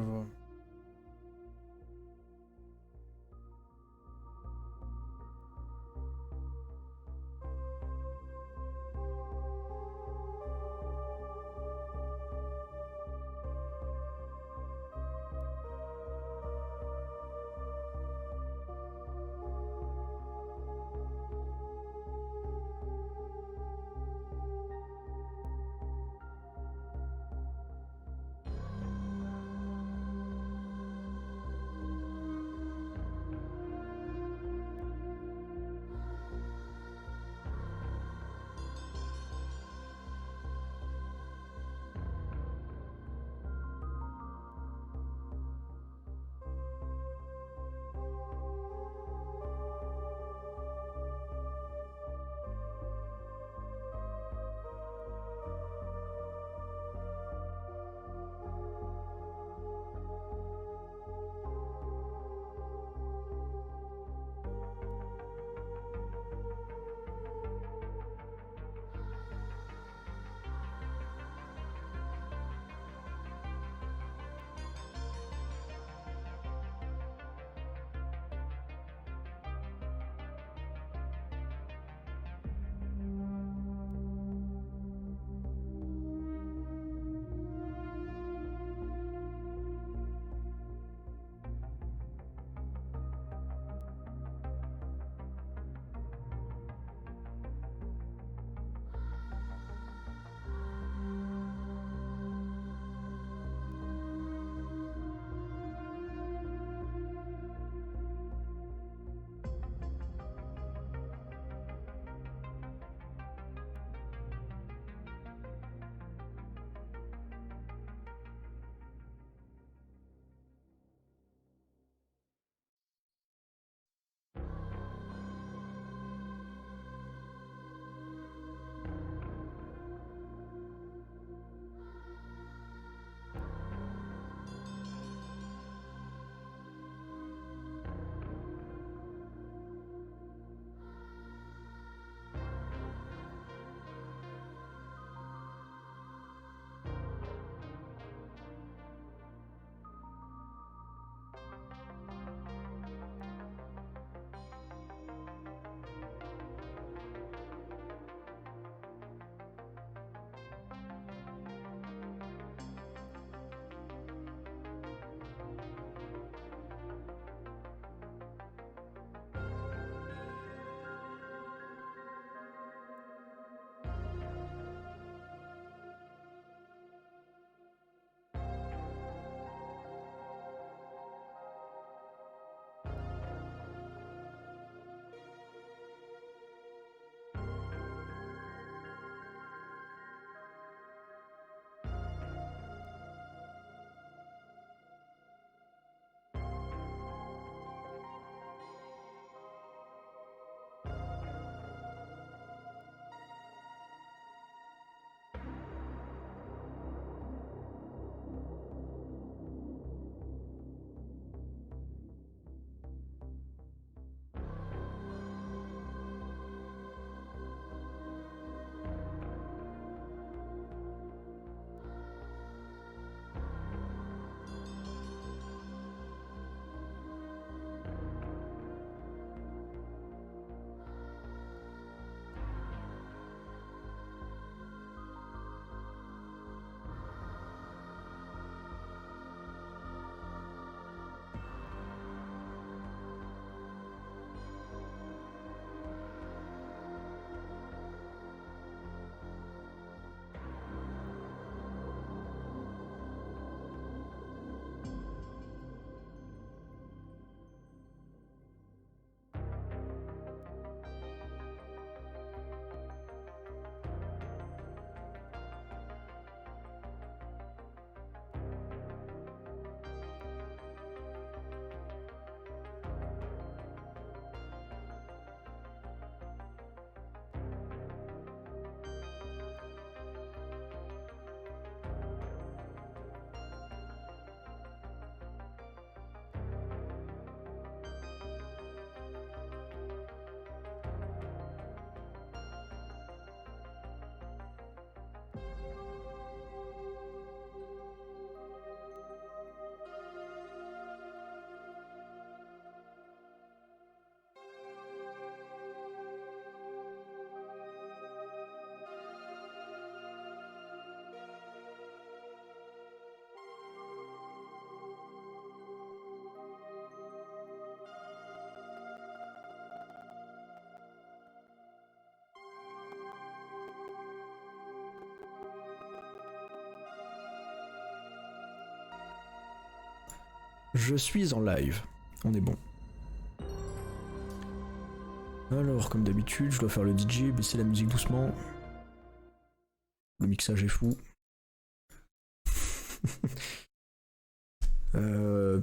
vois. Je suis en live. On est bon. Alors, comme d'habitude, je dois faire le DJ, baisser la musique doucement. Le mixage est fou.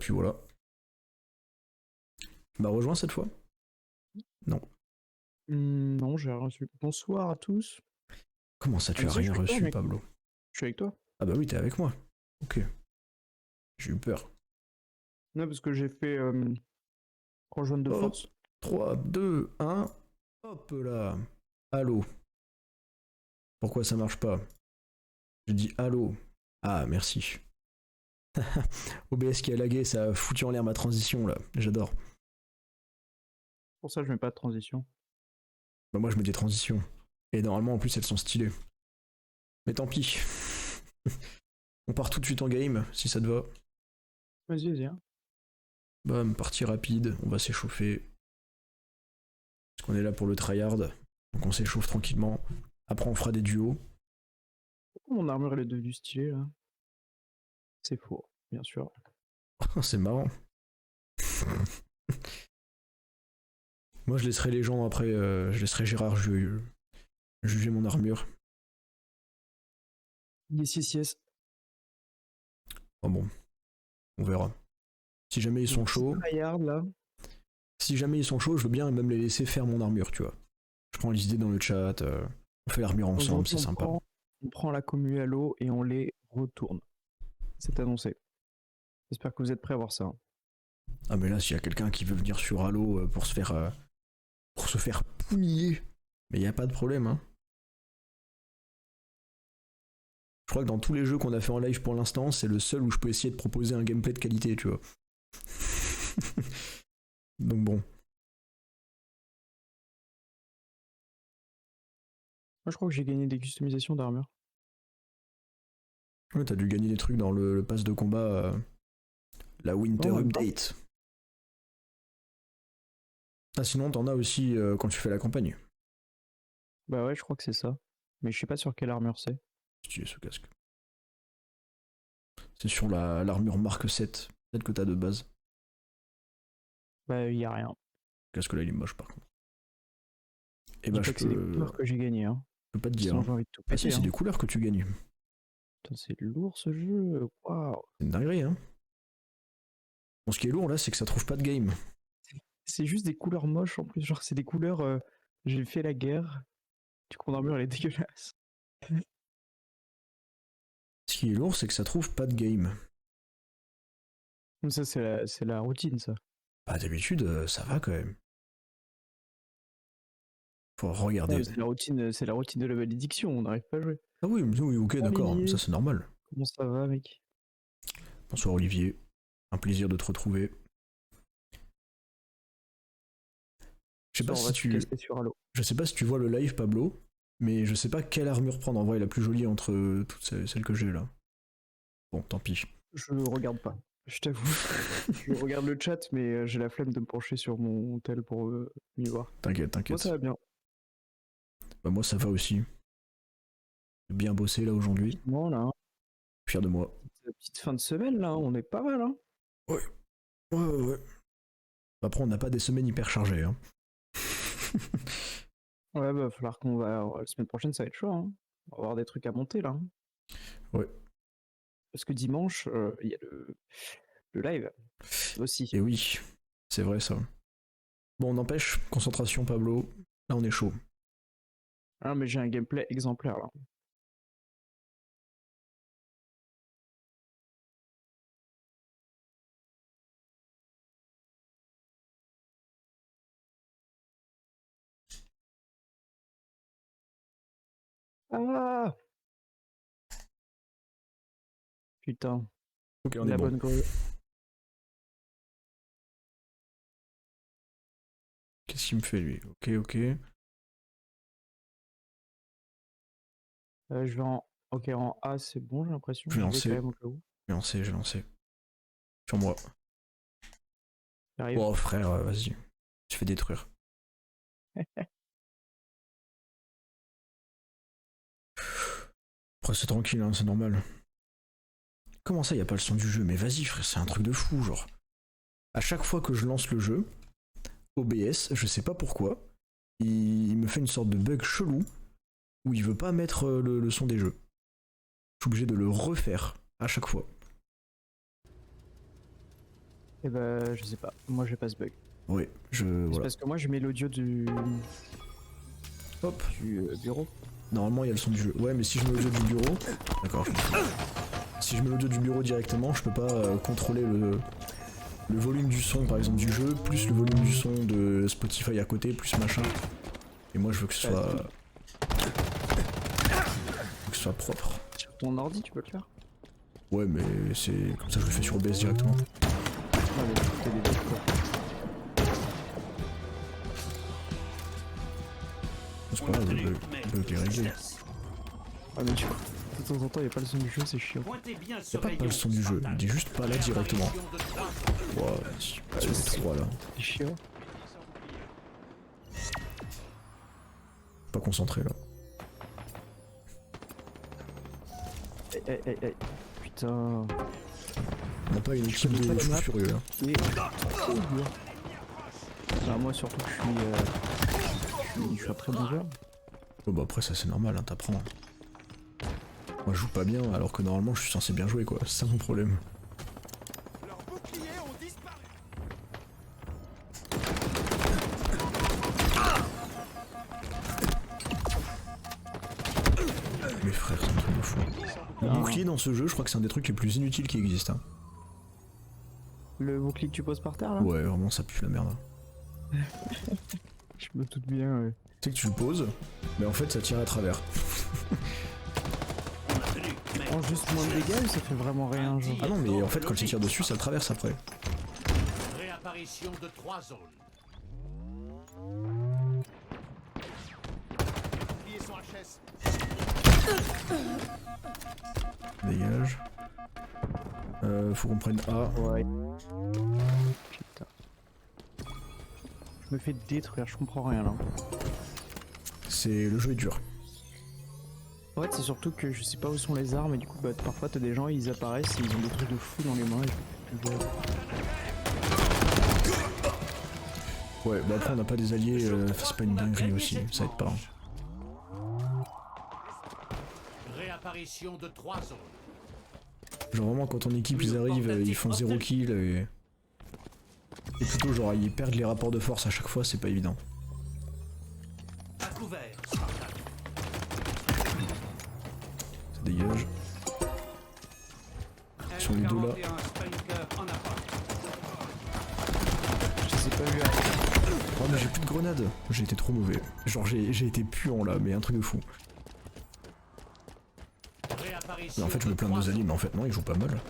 Puis voilà. Bah rejoins cette fois. Non. Non, j'ai rien reçu. Bonsoir à tous. Comment ça, tu as rien reçu, Pablo? Je suis avec toi. Ah bah oui, t'es avec moi. Ok. J'ai eu peur. Non, parce que j'ai fait rejoindre de Hop. force. 3, 2, 1. Hop là. Allô. Pourquoi ça marche pas? J'ai dit allô. Ah, merci. OBS qui a lagué, ça a foutu en l'air ma transition là. J'adore. Pour ça, je mets pas de transition. Bah moi je mets des transitions. Et normalement en plus elles sont stylées. Mais tant pis. On part tout de suite en game, si ça te va. Vas-y, vas-y. Hein. Bam, partie rapide, on va s'échauffer. Parce qu'on est là pour le tryhard. Donc on s'échauffe tranquillement. Après on fera des duos. Pourquoi mon armure elle est devenue stylée là? C'est faux, bien sûr. C'est marrant. Moi je laisserai les gens après, je laisserai Gérard juger mon armure. Yes, yes, yes. Oh bon, on verra. Si jamais ils sont chauds, Tryhard, là. si jamais ils sont chauds, je veux bien même les laisser faire mon armure, tu vois. Je prends les idées dans le chat, on fait l'armure ensemble, c'est sympa. On prend la commu à l'eau et on les retourne. C'est annoncé. J'espère que vous êtes prêts à voir ça. Ah mais là s'il y a quelqu'un qui veut venir sur Halo pour se faire pouiller, mais y a pas de problème hein. Je crois que dans tous les jeux qu'on a fait en live pour l'instant, c'est le seul où je peux essayer de proposer un gameplay de qualité, tu vois. Donc bon. Moi, je crois que j'ai gagné des customisations d'armure. Ouais, t'as dû gagner des trucs dans le pass de combat, la Winter Update. Ah sinon t'en as aussi quand tu fais la campagne. Bah ouais, je crois que c'est ça. Mais je sais pas sur quelle armure c'est. Stylé ce casque. C'est sur l'armure Mark 7, peut-être que t'as de base. Bah y a rien. Le casque là il est moche par contre. Et bah je peux... c'est des couleurs que j'ai gagné hein. Je peux pas te dire. Sinon, j'ai envie de tout péter, ah si, c'est des couleurs que tu gagnes. Putain, c'est lourd ce jeu. Waouh. C'est une dinguerie hein. Bon, ce qui est lourd là, c'est que ça trouve pas de game. C'est juste des couleurs moches en plus. Genre, c'est des couleurs. J'ai fait la guerre. Du coup, mon armure elle est dégueulasse. Ce qui est lourd, c'est que ça trouve pas de game. Ça, c'est la routine, ça. Bah, d'habitude, ça va quand même. Faut regarder. Ouais, c'est la routine de la malédiction. On n'arrive pas à jouer. Ah oui, oui, ok, d'accord. Ça, c'est normal. Comment ça va, mec? Bonsoir, Olivier. Un plaisir de te retrouver. Je sais pas si tu. Je sais pas si tu vois le live, Pablo, mais je sais pas quelle armure prendre en vrai la plus jolie entre toutes celles que j'ai là. Bon, tant pis. Je regarde pas. Je t'avoue. Je regarde le chat, mais j'ai la flemme de me pencher sur mon tel pour m'y voir. T'inquiète. Moi, ça va bien. Bah, moi, ça va aussi. J'ai bien bossé là aujourd'hui. Voilà. Fier de moi. Petite fin de semaine là, on est pas mal, hein. Ouais. Après, on n'a pas des semaines hyper chargées, hein. Ouais, bah, va falloir qu'on va. La semaine prochaine, ça va être chaud, hein. On va avoir des trucs à monter là. Hein. Ouais. Parce que dimanche, il y a le live aussi. Et oui, c'est vrai ça. Bon, on n'empêche, concentration, Pablo. Là, on est chaud. Ah, mais j'ai un gameplay exemplaire là. Ah! Putain. Ok, on la est bon. bonne grue. Qu'est-ce qu'il me fait lui? Ok. Je vais en. Ok, en A, c'est bon, j'ai l'impression. Je vais lancer. Quand même au cas où. Je vais lancer. Sur moi. J'arrive. Oh frère, vas-y. Tu fais détruire. Après, c'est tranquille, hein, c'est normal. Comment ça, y a pas le son du jeu? Mais vas-y, frère, c'est un truc de fou, genre. à chaque fois que je lance le jeu, OBS, je sais pas pourquoi, il me fait une sorte de bug chelou où il veut pas mettre le son des jeux. Je suis obligé de le refaire à chaque fois. Et bah je sais pas, moi j'ai pas ce bug. Ouais, voilà. Parce que moi je mets l'audio du bureau. Normalement il y a le son du jeu. Ouais mais si je mets l'audio du bureau... D'accord, si je mets l'audio du bureau directement, je peux pas contrôler le volume du son par exemple du jeu, plus le volume du son de Spotify à côté, plus machin. Et moi je veux que ce soit propre. Sur ton ordi tu peux le faire? Ouais mais c'est comme ça je le fais sur OBS directement. Ah mais t'as des bugs quoi. C'est pas grave, le bug est réglé. Ah mais tu vois, de temps en temps y'a pas le son du jeu, c'est chiant. Y'a pas le son du jeu, il est juste pas là directement. Wow, c'est 3 là. C'est chiant. Pas concentré là. Eh. Putain. On n'a pas une équipe de fous furieux là. Et... Ah, moi surtout je suis un très bon joueur. Oh bah après ça c'est normal, hein, t'apprends. Moi je joue pas bien alors que normalement je suis censé bien jouer quoi, c'est ça mon problème. Mes frères, c'est un truc de fou. Le bouclier dans ce jeu, je crois que c'est un des trucs les plus inutiles qui existent. Hein. Le bouclier que tu poses par terre là? Ouais, vraiment ça pue la merde. Je me doute bien, ouais. Tu sais que tu le poses, mais en fait ça tire à travers. En juste moins de dégâts ou ça fait vraiment rien genre? Ah non mais en fait quand tu tires dessus ça le traverse après. Réapparition de 3 zones. Dégage. Faut qu'on prenne A. Ouais. Putain. Je me fais détruire, je comprends rien là. C'est le jeu est dur. En fait c'est surtout que je sais pas où sont les armes et du coup bah parfois t'as des gens ils apparaissent et ils ont des trucs de fou dans les mains et je peux plus voir. Ouais bah après on n'a pas des alliés, c'est pas une dinguerie aussi, ça aide pas. Hein. Réapparition de 3 zones. Genre vraiment quand ton équipe ils arrivent, ils font 0 kill et plutôt genre ils perdent les rapports de force à chaque fois, c'est pas évident. À couvert. Ça dégage. Ils sont les deux là. Je sais pas vu. Oh mais j'ai plus de grenades. J'ai été trop mauvais. Genre j'ai été puant là, mais un truc de fou. Mais en fait je me plains de nos alliés, mais en fait non ils jouent pas mal.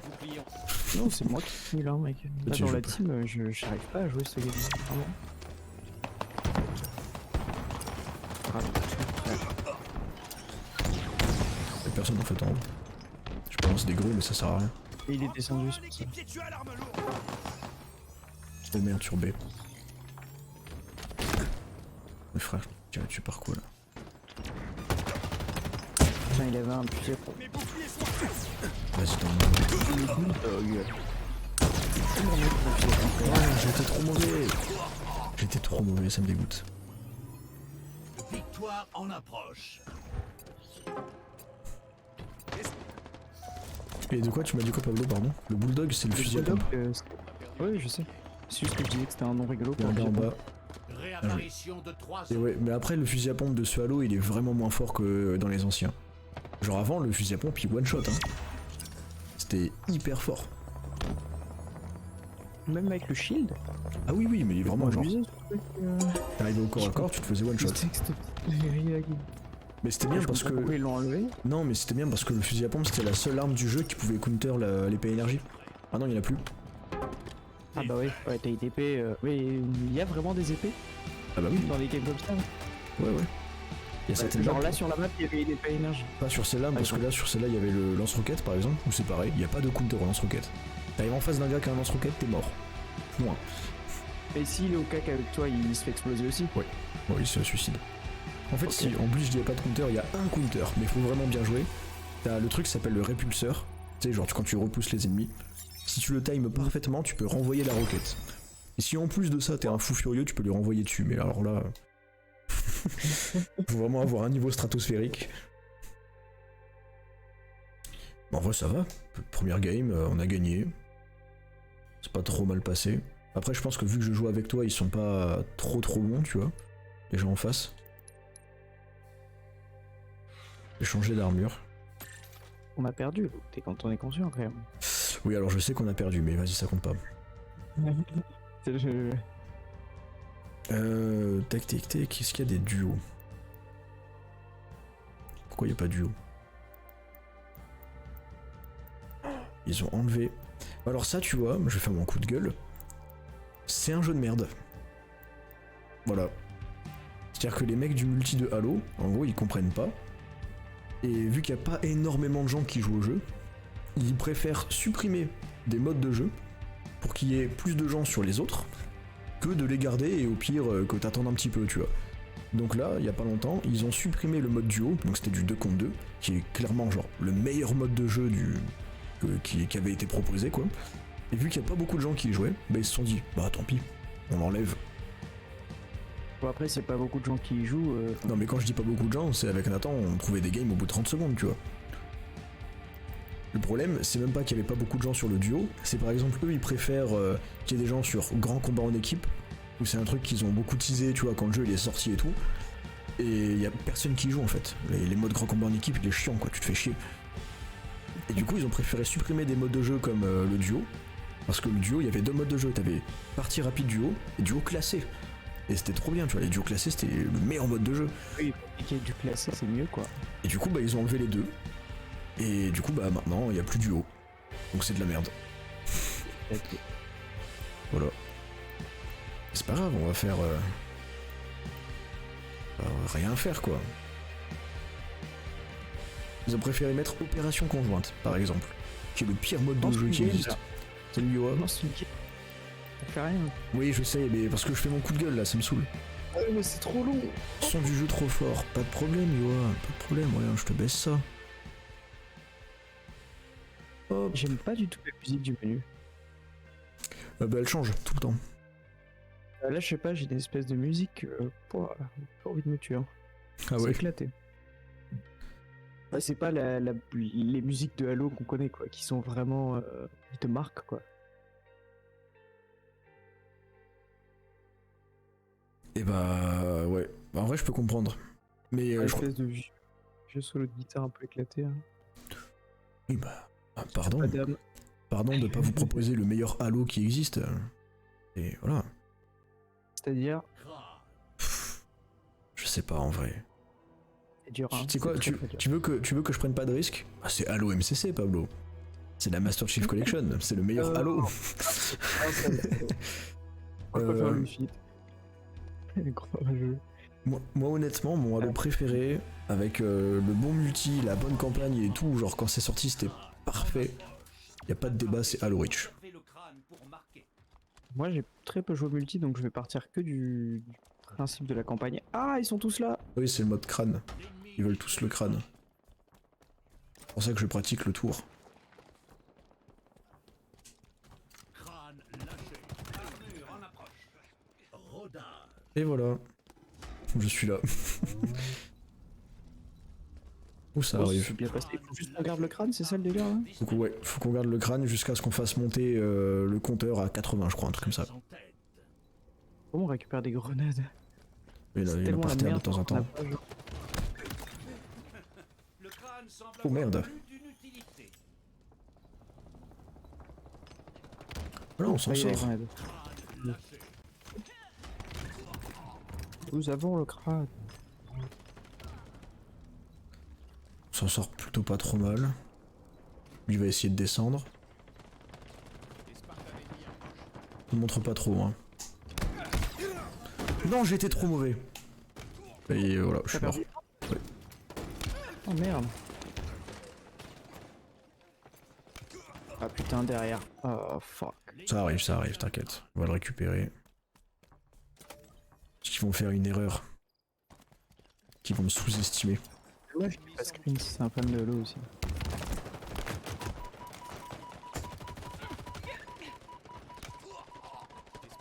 Non c'est moi qui suis là mec. Là dans la team j'arrive pas à jouer ce game. Vraiment. Y'a personne en fait en haut. Je balance des gros mais ça sert à rien. Et il est descendu c'est pour ça. Oh merde sur B. Mais frère, tu vas tuer par quoi là? Putain il avait un fusil à pompe. Vas-y donne-moi. J'étais trop mauvais. J'étais trop mauvais, ça me dégoûte. Victoire en approche. Et de quoi tu m'as dit quoi Pablo pardon? Le bulldog c'est le fusil à pompe. Oui je sais. C'est juste que je disais que c'était un nom rigolo. Il y a un gars en bas. Réapparition de 3 Et zones. ouais, mais après le fusil à pompe de ce Halo il est vraiment moins fort que dans les anciens. Genre avant le fusil à pompe il one shot hein. C'était hyper fort. Même avec le shield. Ah oui oui mais il est vraiment genre. T'arrivais au corps à corps, tu te faisais one shot. Mais c'était bien parce que. Pourquoi ils l'ont enlevé? Non mais c'était bien parce que le fusil à pompe c'était la seule arme du jeu qui pouvait counter l'épée énergie. Ah non il y en a plus. Ah bah oui, ouais t'as une épée. Mais il y a vraiment des épées Ah bah oui. dans les games comme ça. Ouais ouais. Il y a certaines genre maps, là sur la map il y avait une épée énergie. pas sur celle-là parce que là sur celle-là il y avait le lance-roquette par exemple où c'est pareil, il n'y a pas de counter au lance-roquette. T'arrives en face d'un gars qui a un lance-roquette, t'es mort. Moins. Et s'il est au cac avec toi il se fait exploser aussi? Ouais. Bon il se suicide. En fait si en plus je dis pas de counter, il y a un counter, mais il faut vraiment bien jouer. T'as le truc qui s'appelle le répulseur. Tu sais genre quand tu repousses les ennemis. Si tu le times parfaitement, tu peux renvoyer la roquette. Et si en plus de ça t'es un fou furieux, tu peux lui renvoyer dessus. Mais alors là... faut vraiment avoir un niveau stratosphérique. En vrai ça va. Première game, on a gagné. C'est pas trop mal passé. Après je pense que vu que je joue avec toi, ils sont pas trop bons, tu vois. Les gens en face. J'ai changé d'armure. On a perdu, t'es quand on est conscient quand même. Oui alors je sais qu'on a perdu, mais vas-y ça compte pas. Tac tac tac, qu'est-ce qu'il y a des duos? Pourquoi il n'y a pas de duo? Ils ont enlevé. Alors ça tu vois, je vais faire mon coup de gueule. C'est un jeu de merde. Voilà. C'est-à-dire que les mecs du multi de Halo, en gros ils comprennent pas. Et vu qu'il n'y a pas énormément de gens qui jouent au jeu, ils préfèrent supprimer des modes de jeu pour qu'il y ait plus de gens sur les autres que de les garder et au pire que t'attendes un petit peu, tu vois. Donc là, il y a pas longtemps, ils ont supprimé le mode duo, donc c'était du 2 contre 2, qui est clairement genre le meilleur mode de jeu qui avait été proposé, quoi. Et vu qu'il n'y a pas beaucoup de gens qui y jouaient, bah ils se sont dit, bah tant pis, on l'enlève. Bon, après, c'est pas beaucoup de gens qui y jouent. Non mais quand je dis pas beaucoup de gens, c'est avec Nathan, on trouvait des games au bout de 30 secondes, tu vois. Le problème, c'est même pas qu'il y avait pas beaucoup de gens sur le duo, c'est par exemple eux ils préfèrent qu'il y ait des gens sur grand combat en équipe, où c'est un truc qu'ils ont beaucoup teasé, tu vois, quand le jeu il est sorti et tout, et il y a personne qui y joue en fait. Les modes grand combat en équipe, il est chiant quoi, tu te fais chier. Et du coup ils ont préféré supprimer des modes de jeu comme le duo, parce que le duo il y avait 2 modes de jeu, t'avais partie rapide duo et duo classé. Et c'était trop bien, tu vois, les duos classés c'était le meilleur mode de jeu. Oui, et qu'il y ait du classé, c'est mieux quoi. Et du coup bah ils ont enlevé les deux. Et du coup bah maintenant il n'y a plus duo. Donc c'est de la merde. Voilà. C'est pas grave, on va faire... rien faire quoi. Ils ont préféré mettre opération conjointe, par exemple, qui est le pire mode de jeu qui existe. Salut Yoa. Non, c'est une game. Ça fait rien. Oui je sais, mais parce que je fais mon coup de gueule là, ça me saoule. Ah ouais, mais c'est trop long. Son du jeu trop fort, pas de problème Yoa, pas de problème, regarde, je te baisse ça. Hop. J'aime pas du tout la musique du menu. Bah elle change tout le temps. Là, je sais pas, j'ai une espèce de musique. Pas envie de me tuer. Hein. Ah C'est ouais. éclaté. Ouais, c'est pas les musiques de Halo qu'on connaît, quoi, qui sont vraiment. Qui te marquent, quoi. Et bah ouais, en vrai je peux comprendre. Mais Une je crois... espèce de jeu solo de guitare un peu éclaté. Hein. Oui bah... pardon. Madame. Pardon de pas vous proposer le meilleur Halo qui existe. Et voilà. C'est-à-dire. Je sais pas en vrai. C'est dur. Hein. Tu sais quoi, très, très dur. tu veux que je prenne pas de risque? Ah, c'est Halo MCC Pablo. C'est la Master Chief Collection, c'est le meilleur Halo. On va faire le feat. Gros jeu. Moi honnêtement, mon Halo préféré, avec le bon multi, la bonne campagne et tout, genre quand c'est sorti c'était parfait. Y a pas de débat, c'est Halo Reach. Moi j'ai très peu joué au multi donc je vais partir que du principe de la campagne. Ah, ils sont tous là. Oui, c'est le mode crâne. Ils veulent tous le crâne. C'est pour ça que je pratique le tour. Et voilà. Je suis là. Où ça arrive? C'est bien passé. Faut juste qu'on garde le crâne, c'est ça le délire hein. Donc ouais, faut qu'on garde le crâne jusqu'à ce qu'on fasse monter le compteur à 80, je crois, un truc comme ça. Comment on récupère des grenades? Il y en a par terre de temps en temps. Oh merde. Voilà, on s'en sort. Nous avons le crâne. On s'en sort plutôt pas trop mal. Lui va essayer de descendre. Ne montre pas trop, hein. Non, j'ai été trop mauvais. Et voilà, je suis mort. Ouais. Oh merde. Ah putain, derrière. Oh fuck. Ça arrive, t'inquiète. On va le récupérer. Parce qu'ils vont faire une erreur. Qu'ils vont me sous-estimer. Ouais, je dis pas screen si c'est un fan de Halo aussi.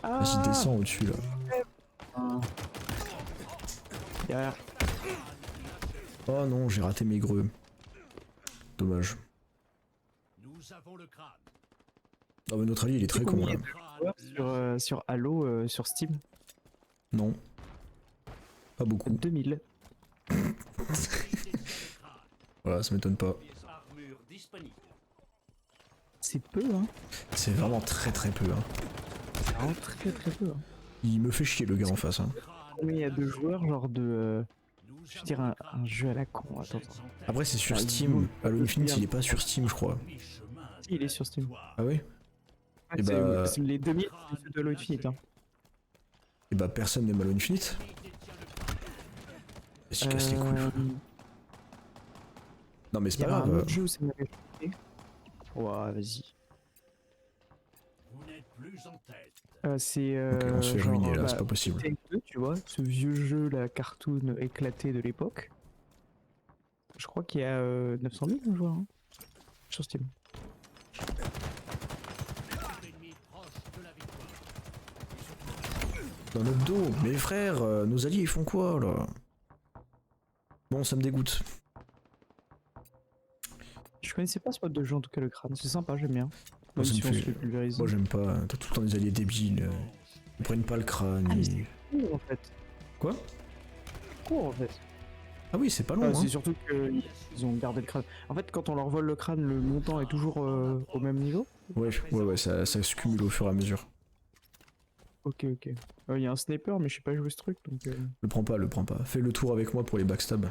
Vas-y, descends au-dessus là. Derrière. Oh non, j'ai raté mes greux. Dommage. Nous avons le crâne. Ah bah notre allié il est très con là. Sur Halo, sur Steam, Non. Pas beaucoup. 2000. Voilà, ça m'étonne pas. Armure disponible. C'est peu, hein. C'est vraiment très très peu. Hein. C'est vraiment très très peu. Hein. Il me fait chier le gars en face. Hein. Mais il y a 2 joueurs, genre de. Je veux dire, un jeu à la con. Attends. Après c'est sur Ah, Steam. il- Halo Infinite il est pas sur Steam je crois. Si, il est sur Steam. Ah oui. Ouais, Et c'est bah- c'est les 2000, c'est ceux de Halo Infinite. Hein. Et bah personne n'aime Halo Infinite. Est-ce qu'il casse les couilles? Non mais c'est Il y pas a un grave. autre jeu où ça m'avait choqué. Ouah, vas-y. Vous n'êtes plus en tête. C'est. Ok, on se fait genre, ruiner là, bah, c'est pas possible. TF2, tu vois, ce vieux jeu, la cartoon éclaté de l'époque. Je crois qu'il y a 900 000 joueurs hein, sur Steam. L'ennemi proche de la victoire. Dans notre dos. Mais frère, nos alliés ils font quoi là? Bon ça me dégoûte. Je connaissais pas ce mode de jeu en tout cas, le crâne. C'est sympa, j'aime bien. Moi, Même ça me si on fait- se fait pulvériser. Moi j'aime pas. T'as tout le temps des alliés débiles. Ils prennent pas le crâne. Ah, mais ils- Court en fait. Quoi? Court en fait. Ah oui c'est pas long. C'est Hein. surtout qu'ils ont gardé le crâne. En fait, quand on leur vole le crâne, le montant est toujours au même niveau. Ouais, ça se cumule au fur et à mesure. Ok. Il y a un sniper, mais je sais pas jouer ce truc donc. Le prends pas. Fais le tour avec moi pour les backstabs.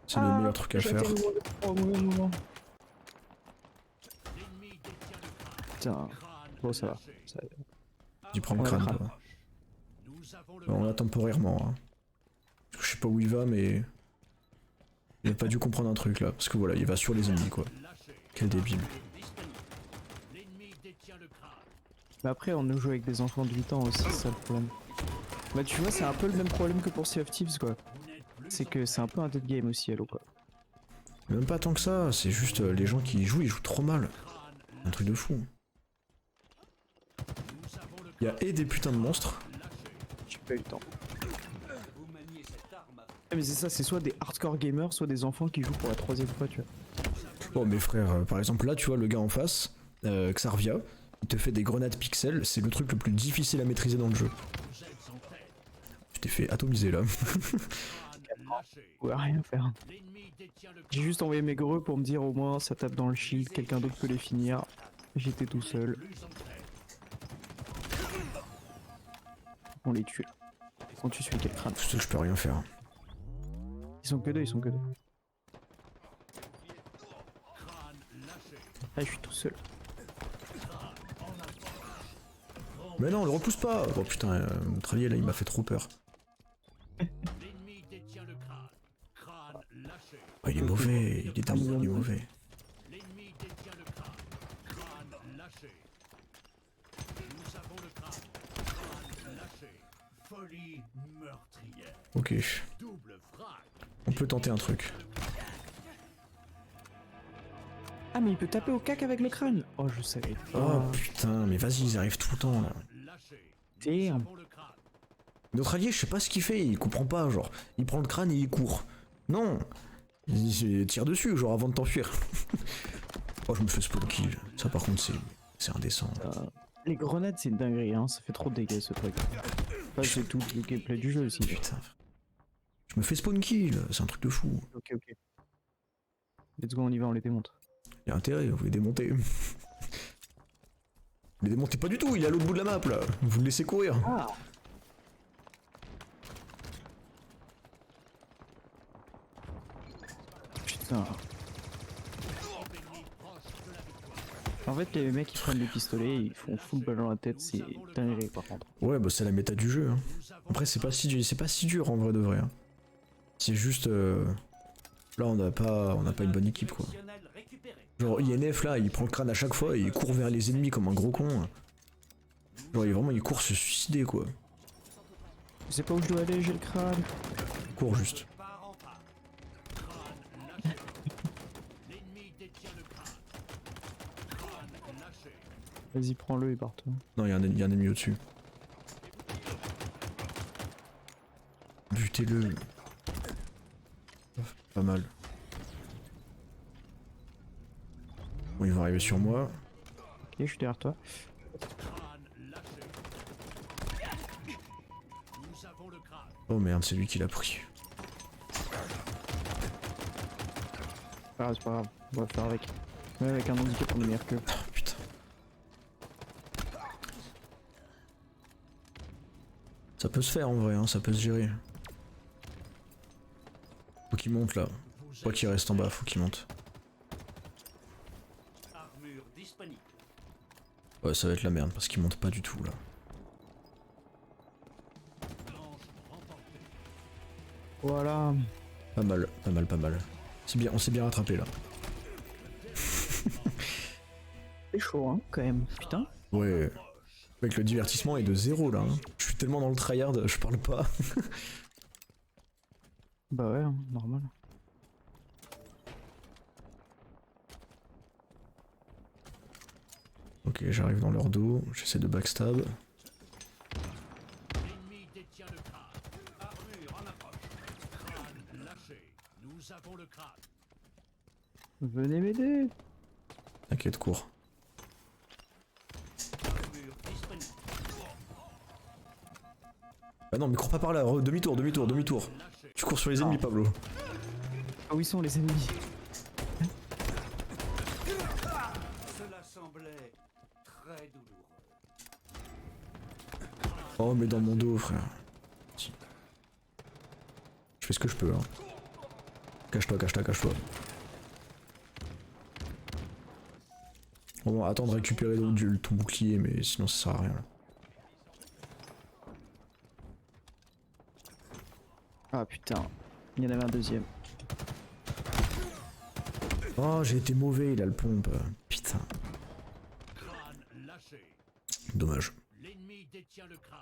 C'est le meilleur truc à j'ai faire. été au mauvais moment. L'ennemi détient le crâne. Putain, Crâne bon ça va. lâché. Tu prends le Ouais, crâne le crâne. toi. Nous avons le Bon, on l'a temporairement. Hein. Je sais pas où il va mais... Il a pas dû comprendre un truc là. Parce que voilà, il va sur les ennemis quoi. lâché. Quel débile. Disponible. L'ennemi détient le crâne. Mais après, on nous joue avec des enfants de 8 ans aussi, c'est ça le problème. Bah tu vois, c'est un peu le même problème que pour Sea of Thieves quoi. Vous n'êtes plus C'est que c'est un peu un dead game aussi, Halo quoi. Même pas tant que ça, c'est juste les gens qui y jouent, ils jouent trop mal. crâne. Un truc de fou. Nous avons le Il y a et des putains de monstres. J'ai pas eu le temps. Ah, mais c'est ça, c'est soit des hardcore gamers, soit des enfants qui jouent pour la 3ème fois, tu vois. Bon mes frères, par exemple là tu vois le gars en face, Xarvia, il te fait des grenades pixels, c'est le truc le plus difficile à maîtriser dans le jeu. Tu t'es fait atomiser là. On va rien faire. L'ennemi détient le J'ai juste envoyé mes greux pour me dire au moins ça tape dans le shield, quelqu'un d'autre peut les finir. J'étais tout seul. On les tue. On tue celui qui a le crâne. Tout seul je peux rien faire. Ils sont que deux. Ah, je suis tout seul. Mais non, le repousse pas. Oh putain, notre allié là il m'a fait trop peur. L'ennemi détient le crâne. Crâne lâché. Oh, il est mauvais, il est dingue, il est mauvais. L'ennemi détient le crâne. Crâne lâché. Nous avons le crâne. Crâne lâché. Folie meurtrière. Ok, Double frappe. on peut tenter un truc. Ah, mais il peut taper au cac avec le crâne. Oh, je savais pas. Oh putain, mais vas-y, ils arrivent tout le temps là. Lâché. Damn. Pour le crâne. Notre allié, je sais pas ce qu'il fait, il comprend pas, genre, il prend le crâne et il court. Non, il tire dessus, genre avant de t'enfuir. Oh, je me fais spawn kill. Ça par contre, c'est indécent. Les grenades, c'est une dinguerie, hein. Ça fait trop de dégâts ce truc. Enfin, c'est tout le gameplay du jeu aussi. Putain. Je me fais spawn kill, c'est un truc de fou. Ok. Let's go, on y va, on les démonte. Il y a intérêt, vous les démontez. Vous les démontez pas du tout, il est à l'autre bout de la map là. Vous le laissez courir. Ah. Putain. En fait, les mecs qui prennent des pistolets, ils font full balle dans la tête, c'est dingue par contre. Ouais, bah c'est la méta du jeu. Hein. Après, c'est pas si dur en vrai de vrai. Hein. C'est juste. Là, on n'a pas une bonne équipe quoi. Genre, INF là, il prend le crâne à chaque fois et il court vers les ennemis comme un gros con. Genre, il court se suicider quoi. Je sais pas où je dois aller, j'ai le crâne. Il court juste. L'ennemi détient le crâne. Crâne lâché. Vas-y, prends-le et barre-toi. Non, y a un ennemi au-dessus. Butez-le. Pas mal. Bon, il va arriver sur moi. Ok, je suis derrière toi. Crâne lâché. Nous avons le crâne. Oh merde, c'est lui qui l'a pris. Ah, c'est pas grave, on va faire avec. Mais avec un handicap, on est meilleur que. Oh putain. Ça peut se faire en vrai, hein, ça peut se gérer. Faut qu'il monte là. Vous Pas qu'il reste en bas, faut qu'il monte. armure disponible. Ouais, ça va être la merde parce qu'il monte pas du tout là. Blanche remportée. Voilà. Pas mal, pas mal, pas mal. C'est bien, on s'est bien rattrapé là. C'est chaud, hein, quand même. Putain. Ouais. Mec, le divertissement est de 0 là. Hein. Je suis tellement dans le tryhard, je parle pas. Bah ouais, hein, normal. Ok, j'arrive dans leur dos, j'essaie de backstab. L'ennemi détient le crâne. Armure en approche. Crâne lâché. Nous avons le crâne. Venez m'aider. T'inquiète, cours. Armure disponible. Ah non, mais cours pas par là, demi-tour, demi-tour, demi-tour. Lâché. Tu cours sur les ennemis, Pablo. Ah, où ils sont les ennemis? Cela semblait très douloureux. Oh, mais dans mon dos, frère. Si. Je fais ce que je peux, hein. Cache-toi, cache-toi, cache-toi. Bon, attends de récupérer ton bouclier, mais sinon ça sert à rien là. Ah putain, il y en avait un deuxième. Oh, j'ai été mauvais, il a le pompe. Putain. Crâne lâché. Dommage. L'ennemi détient le crâne.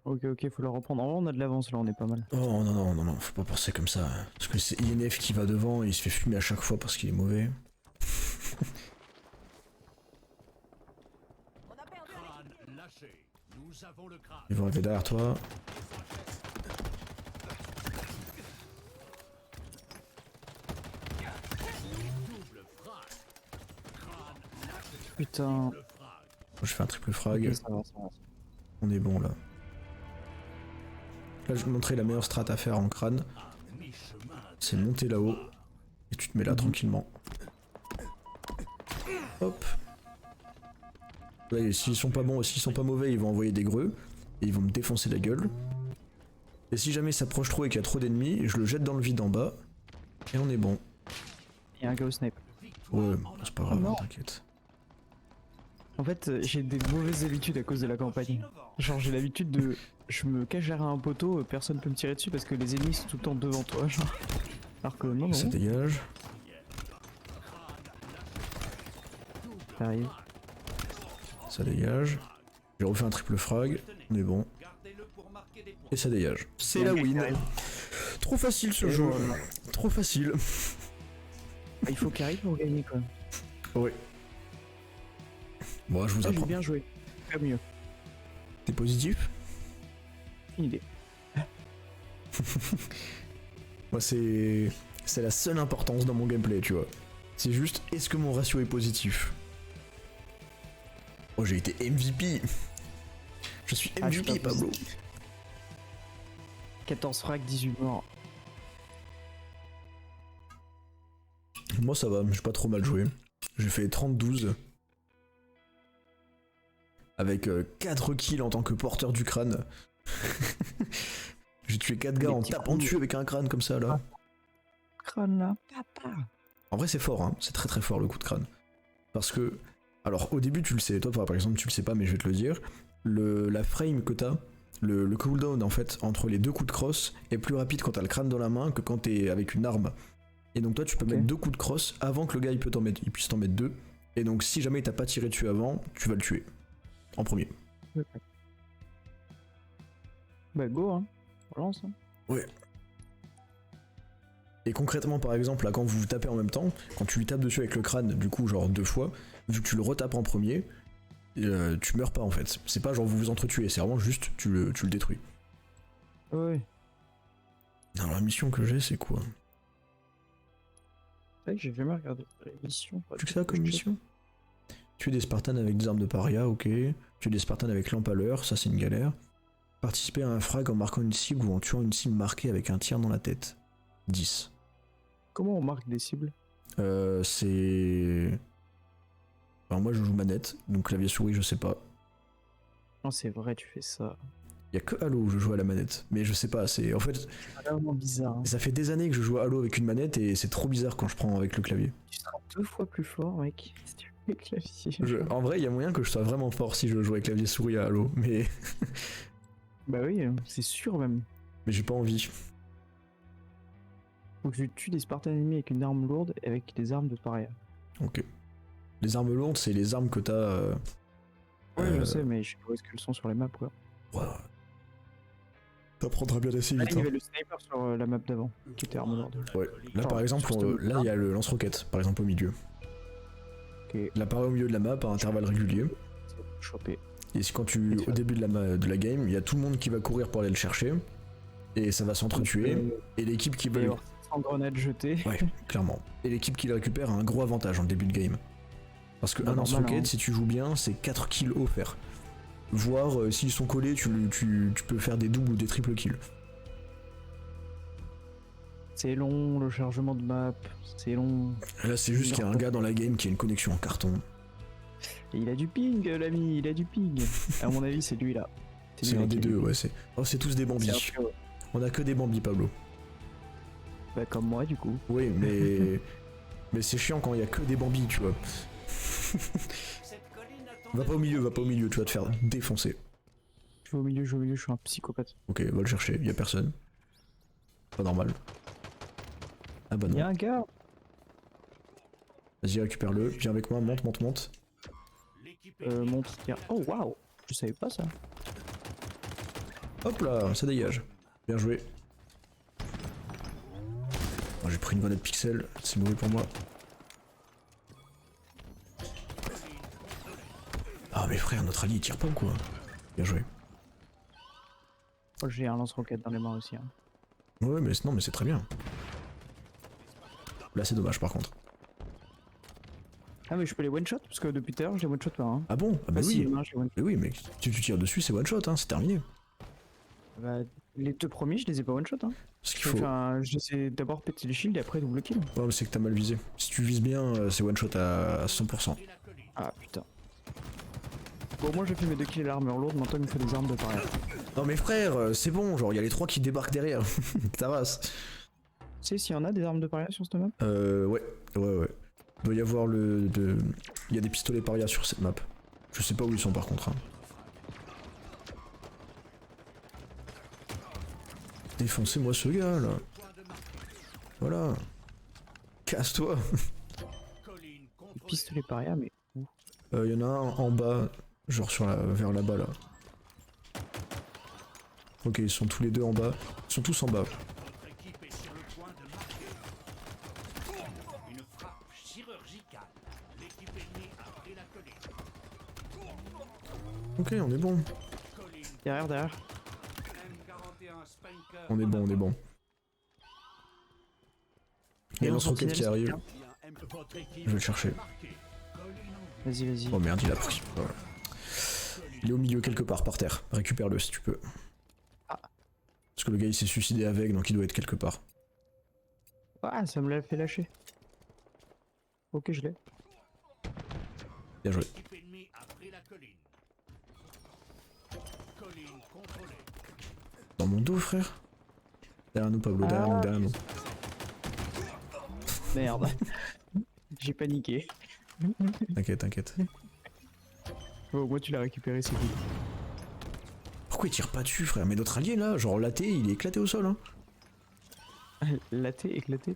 Ok, ok, faut le reprendre. En vrai, on a de l'avance là, on est pas mal. Oh non, non, non, non, faut pas penser comme ça. Parce que c'est INF qui va devant et il se fait fumer à chaque fois parce qu'il est mauvais. Crâne lâché. Nous avons le crâne. Ils vont arriver derrière toi. Double frag. Crâne lâché. Putain. Le frag. Je fais un triple frag. Ok, ça va, ça va. On est bon là. Là, je vais te montrer la meilleure strat à faire en crâne. À mi-chemin. C'est monter là-haut. Et tu te mets là tranquillement. Hop. Là, s'ils sont pas bons, s'ils sont pas mauvais, ils vont envoyer des greux. Et ils vont me défoncer la gueule. Et si jamais ça s'approche trop et qu'il y a trop d'ennemis, je le jette dans le vide en bas. Et on est bon. Il y a un gars au snipe. Ouais, c'est pas grave, non. t'inquiète. En fait, j'ai des mauvaises habitudes à cause de la campagne. Genre, j'ai l'habitude de. Je me cache derrière un poteau, personne peut me tirer dessus parce que les ennemis sont tout le temps devant toi, genre. Alors que non, Ça non, dégage. t'arrives. Ça dégage. J'ai refait un triple frag. On est bon. Gardez-le pour marquer des points. Et ça dégage. C'est la win. Trop facile ce Et jeu. voilà. Trop facile. Il faut qu'il arrive pour gagner, quoi. Ouais. Bon, je vous Ah, j'ai apprends. bien joué. Faire mieux. T'es positif? Une idée. Moi, c'est la seule importance dans mon gameplay, tu vois. C'est juste, est-ce que mon ratio est positif? Oh, j'ai été MVP. Je suis Ah, je suis MVP, pas Pablo. positif. 14 frags, 18 morts. Moi, ça va, j'ai pas trop mal joué. J'ai fait 30-12. Avec 4 kills en tant que porteur du crâne. J'ai tué 4 gars Les en petits tapant coups. dessus avec un crâne comme ça, là. Crâne là. Papa. En vrai, c'est fort, hein. C'est très très fort le coup de crâne. Parce que, alors au début, tu le sais, toi par exemple, tu le sais pas, mais je vais te le dire. La frame que t'as, le cooldown en fait, entre les deux coups de crosse, est plus rapide quand t'as le crâne dans la main que quand t'es avec une arme. Et donc, toi, tu peux Ok. mettre 2 coups de crosse avant que le gars il puisse t'en mettre 2. Et donc, si jamais t'as pas tiré dessus avant, tu vas le tuer. En premier. Bah, go, hein. Relance, hein. Ouais. Et concrètement, par exemple, là, quand vous vous tapez en même temps, quand tu lui tapes dessus avec le crâne, du coup, genre 2 fois, vu que tu le retapes en premier, tu meurs pas en fait. C'est pas genre vous vous entretuez, c'est vraiment juste tu le détruis. Ouais. Alors la mission que j'ai c'est quoi? C'est vrai que j'ai jamais regardé la mission. Tu que ça comme mission? Tuer des Spartans avec des armes de paria, ok. Tuer des Spartans avec lampe à l'heure, ça c'est une galère. Participer à un frag en marquant une cible ou en tuant une cible marquée avec un tir dans la tête. 10. Comment on marque des cibles? C'est... Alors moi je joue manette, donc clavier souris je sais pas. Non, c'est vrai, tu fais ça. Y a que Halo où je joue à la manette, mais je sais pas, c'est... En fait, C'est vraiment bizarre. Hein. ça fait des années que je joue à Halo avec une manette et c'est trop bizarre quand je prends avec le clavier. Tu seras 2 fois plus fort, mec, si tu fais clavier. En vrai, il y a moyen que je sois vraiment fort si je joue avec clavier souris à Halo, mais Bah oui, c'est sûr même. j'ai pas envie. Donc tu tues des Spartans ennemis avec une arme lourde et avec des armes de paria. Ok. Les armes lourdes, c'est les armes que t'as... Ouais, je sais, mais je sais pas où est-ce qu'elles sont sur les maps, quoi. Ouais. T'apprendras bien assez Ah, vite. il y avait le sniper sur la map d'avant, qui était arme lourde. Ouais. Là par exemple, là il y a le lance-roquette, par exemple au milieu. Ok, Il apparaît au milieu de la map à intervalles réguliers. chopé. Et c'est quand tu, au début de la game, il y a tout le monde qui va courir pour aller le chercher. Et ça va s'entretuer. Et l'équipe qui va... En grenade jetée. Ouais, clairement. Et l'équipe qui le récupère a un gros avantage en début de game. Parce que Bah, un lance-roquette, hein. si tu joues bien, c'est 4 kills offerts. Voire s'ils sont collés, tu peux faire des doubles ou des triples kills. C'est long, le chargement de map, c'est long. Là c'est juste qu'il y a un gars dans la game qui a une connexion en carton. Et il a du ping, l'ami, il a du ping. À mon avis, c'est lui là. C'est un des deux, ouais. C'est tous des bambis. C'est un peu- On a que des bambis, Pablo. Bah, comme moi, du coup. Oui, mais... mais c'est chiant quand il y a que des bambis, tu vois. Va pas au milieu, tu vas te faire défoncer. Je vais au milieu, je suis un psychopathe. Ok, va le chercher, y a personne. Pas normal. Ah bah non. Y'a un gars. Vas-y, récupère-le, viens avec moi, monte. Monte, tiens. Oh waouh, je savais pas ça. Hop là, ça dégage. Bien joué. Oh, j'ai pris une grenade pixel, c'est mauvais pour moi. Ah mais frère, notre allié il tire pas ou quoi? Bien joué. Oh, j'ai un lance-roquette dans les mains aussi. Hein. Ouais mais non mais c'est très bien. Là c'est dommage par contre. Ah, mais je peux les one-shot parce que depuis tout à l'heure, je les one-shot pas. Hein. Ah bon? Ah bah Ah, si, oui. non, je les one-shot. Mais oui mais si tu tires dessus c'est one shot hein, c'est terminé. Bah, les 2 premiers, je les ai pas one-shot. Hein. Parce qu'il faut... Enfin, j'essaie d'abord péter les shields et après double kill. Ouais mais c'est que t'as mal visé. Si tu vises bien c'est one shot à 100%. Ah putain. Bon, moi j'ai fait mes 2 kills à l'armure lourde, maintenant il me faut des armes de pareil. Non mais frère, c'est bon, genre il y a les 3 qui débarquent derrière. Ta race. Tu sais s'il y en a des armes de paria sur cette map? Ouais. Il doit y avoir il y a des pistolets paria sur cette map. Je sais pas où ils sont par contre. Hein. Défoncez-moi ce gars là. Voilà. Casse-toi. Pistolet paria, mais où? Il y en a un en bas, genre vers là-bas là. Ok, ils sont tous les deux en bas. Ils sont tous en bas. Ok, on est bon. Derrière. On est bon. Il y a un lance-roquette qui arrive. Je vais le chercher. Vas-y. Oh merde, il a pris. Voilà. Il est au milieu quelque part, par terre. Récupère-le si tu peux. Ah. Parce que le gars il s'est suicidé avec, donc il doit être quelque part. Ah, ça me l'a fait lâcher. Ok, je l'ai. Bien joué. Dans mon dos, frère. Derrière nous, Pablo, derrière nous. Merde. J'ai paniqué. T'inquiète. Oh, moi tu l'as récupéré, c'est cool. Pourquoi il tire pas dessus, frère? Mais notre allié là, genre l'athée, il est éclaté au sol. Hein. Laté, éclaté.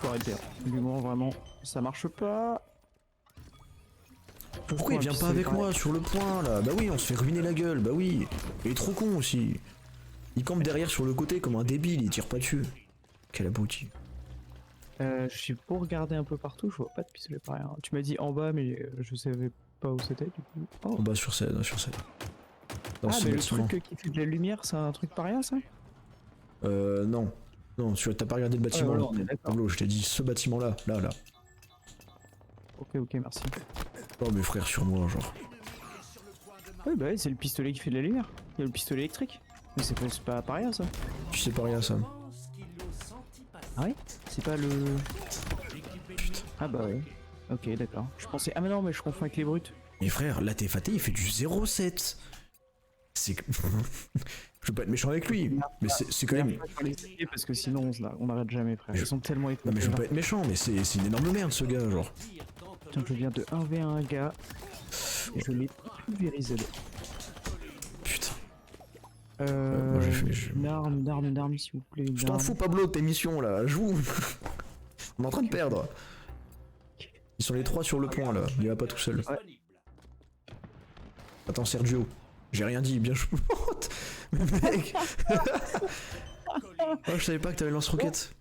Faut arrêter. Hein. Du moment vraiment, ça marche pas. Pourquoi il vient pas avec moi sur le point là? Bah oui, on se fait ruiner la gueule, bah oui. Il est trop con aussi. Il campe derrière sur le côté comme un débile, il tire pas dessus. Quel abruti. Je suis pour regarder un peu partout, je vois pas de pistolet pareil. Hein. Tu m'as dit en bas, mais je savais pas où c'était du coup. Oh. En bas sur scène, sur scène. Dans Ah, ce mais le bâtiment. truc qui fait de la lumière, c'est un truc pareil, ça? Non. Non, t'as pas regardé le bâtiment. voilà, on est d'accord. Pablo, je t'ai dit ce bâtiment-là. Là. Ok, merci. Oh, mes frères sur moi, genre. Oui, bah ouais, c'est le pistolet qui fait de la lumière. Il y a le pistolet électrique. Mais c'est pas pareil, ça. Tu sais pas rien, ça. Ah ouais? C'est pas le... Ah bah ouais. Ok, d'accord. Je pensais... Ah mais non, mais je confonds avec les brutes. Mes frères, la TFAT, il fait du 0,7. C'est que... Je veux pas être méchant avec lui, mais c'est quand même... Parce que sinon on n'arrête jamais, frère. Ils sont tellement Non étonnés. mais je veux pas être méchant, mais c'est une énorme merde ce gars, genre. Putain, je viens de 1v1 un gars. Et je l'ai pulvérisé. Putain. Euh... moi, j'ai fait... Une arme, s'il vous plaît. Je t'en fous, Pablo, de tes missions là, joue. On est en train de perdre. Ils sont les 3 sur le point là, il va pas tout seul. Ouais. Attends, Sergio, j'ai rien dit, bien joué. Mec. Oh, je savais pas que t'avais lance-roquette.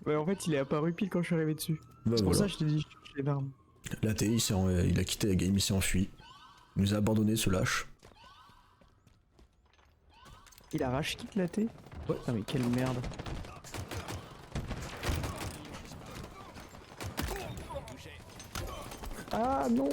Ouais, en fait, il est apparu pile quand je suis arrivé dessus. Bah, C'est pour voilà. ça que je te dis, je cherche les armes. La TI, il a quitté la game, il s'est enfui. Il nous a abandonné, ce lâche. Il a rage quitte la T. Ouais. Ah mais quelle merde. Ah non.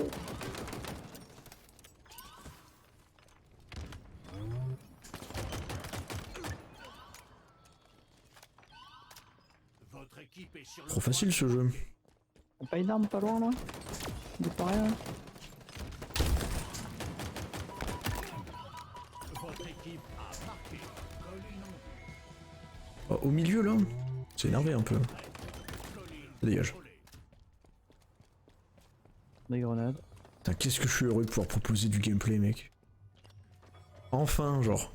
Votre équipe est sur le Trop facile ce jeu. T'as pas une arme pas loin là? De pas rien. Votre équipe a marqué. Colline, Oh, au milieu là, c'est énervé un peu. colline, Dégage. volée. Des grenades. Putain, qu'est-ce que je suis heureux de pouvoir proposer du gameplay, mec. Enfin, genre.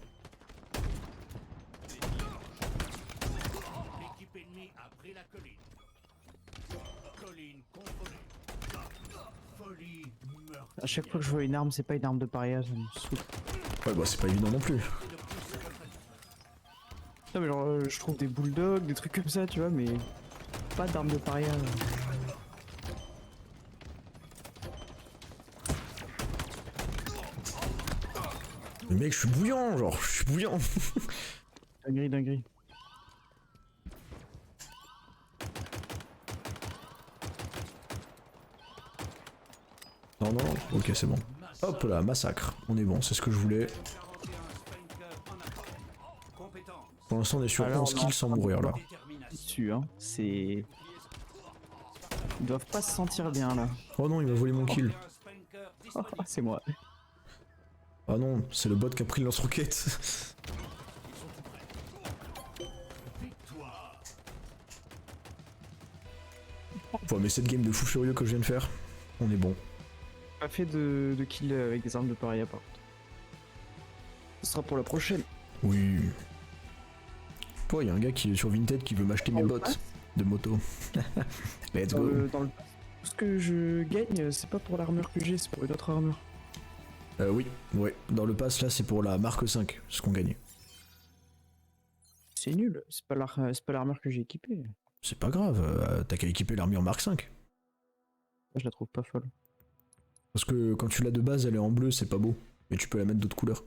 L'équipe ennemie a pris la colline. Colline contrôlée. Folie meurtre. À chaque fois que je vois une arme, c'est pas une arme de paria, ça me saoule. Ouais, bah c'est pas évident non plus. Non mais genre, je trouve des bulldogs, des trucs comme ça, tu vois, mais pas d'arme de paria. Là. Mais mec, je suis bouillant, genre, je suis bouillant. Dinguerie. Non, ok, c'est bon. Hop là, massacre. On est bon, c'est ce que je voulais. 41 Spanker en approche. Compétence. Pour l'instant, on est sur Alors, 11 non. kills sans mourir là. Détermination. Dessus, hein, c'est... Ils doivent pas se sentir bien là. Oh non, il m'a volé mon kill. 41 Spanker Ah, disponible. c'est moi. Ah non, c'est le bot qui a pris le lance-roquette. Victoire. Ouais, mais cette game de fou furieux que je viens de faire, on est bon. Pas fait de kill avec des armes de paria par contre. Ce sera pour la prochaine. Oui. Toi, il y a un gars qui est sur Vinted qui veut m'acheter mes le bots pass de moto. Let's Dans go. le tout ce que je gagne, c'est pas pour l'armure que j'ai, c'est pour une autre armure. Oui, ouais. Dans le pass là, c'est pour la marque 5, ce qu'on gagne. C'est nul, c'est pas l'armure que j'ai équipée. C'est pas grave, t'as qu'à équiper l'armure marque 5. Je la trouve pas folle. Parce que quand tu l'as de base, elle est en bleu, c'est pas beau. Mais tu peux la mettre d'autres couleurs.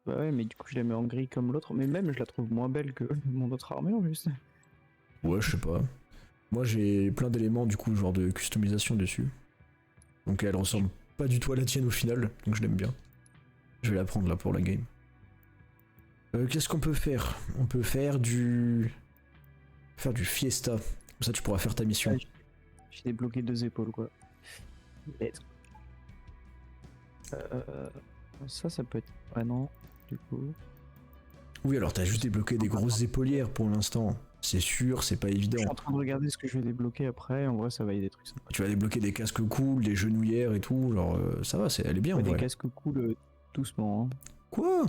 Bah ouais, mais du coup je la mets en gris comme l'autre, mais même je la trouve moins belle que mon autre armure juste. Ouais, je sais pas. Moi j'ai plein d'éléments du coup, genre de customisation dessus. Donc elle ressemble pas du tout à la tienne au final, donc je l'aime bien. Je vais la prendre là pour la game. Qu'est-ce qu'on peut faire? On peut faire du... Faire du fiesta. Comme ça tu pourras faire ta mission. Ouais, j'ai débloqué 2 épaules quoi. Let's go. Ça peut être... Ouais non, du coup... Oui, alors t'as juste débloqué des grosses épaulières pour l'instant. C'est sûr, c'est pas Je évident. suis en train de regarder ce que je vais débloquer après, en vrai ça va y être des trucs sympas. Tu vas débloquer des casques cool, des genouillères et tout, genre ça va, elle est bien en Ouais, des vrai. casques cool doucement. Hein. Quoi?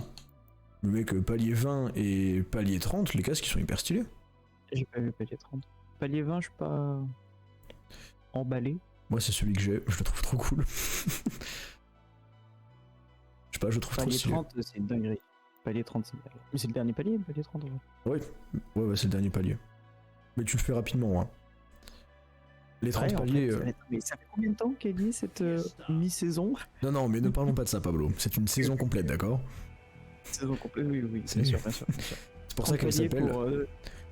Le mec, palier 20 et palier 30, les casques ils sont hyper stylés. J'ai pas vu palier 30. Palier 20, je suis pas emballé. Moi c'est celui que j'ai, je le trouve trop cool. Je sais pas, je le trouve trop Palier stylé. 30, c'est une dinguerie. Palier 30, c'est une dinguerie. Mais c'est le dernier palier, palier 30 en vrai. Ouais, c'est le dernier palier. Mais tu le fais rapidement, hein. Les 30 Ouais, en paliers. fait, mais ça fait combien de temps qu'elle y est cette mi-saison? Non, non, mais ne parlons pas de ça, Pablo. C'est une saison complète, d'accord? Saison complète, oui, oui, C'est- bien sûr, bien sûr. Bien sûr. C'est pour ça qu'elle 30 paliers s'appelle. pour,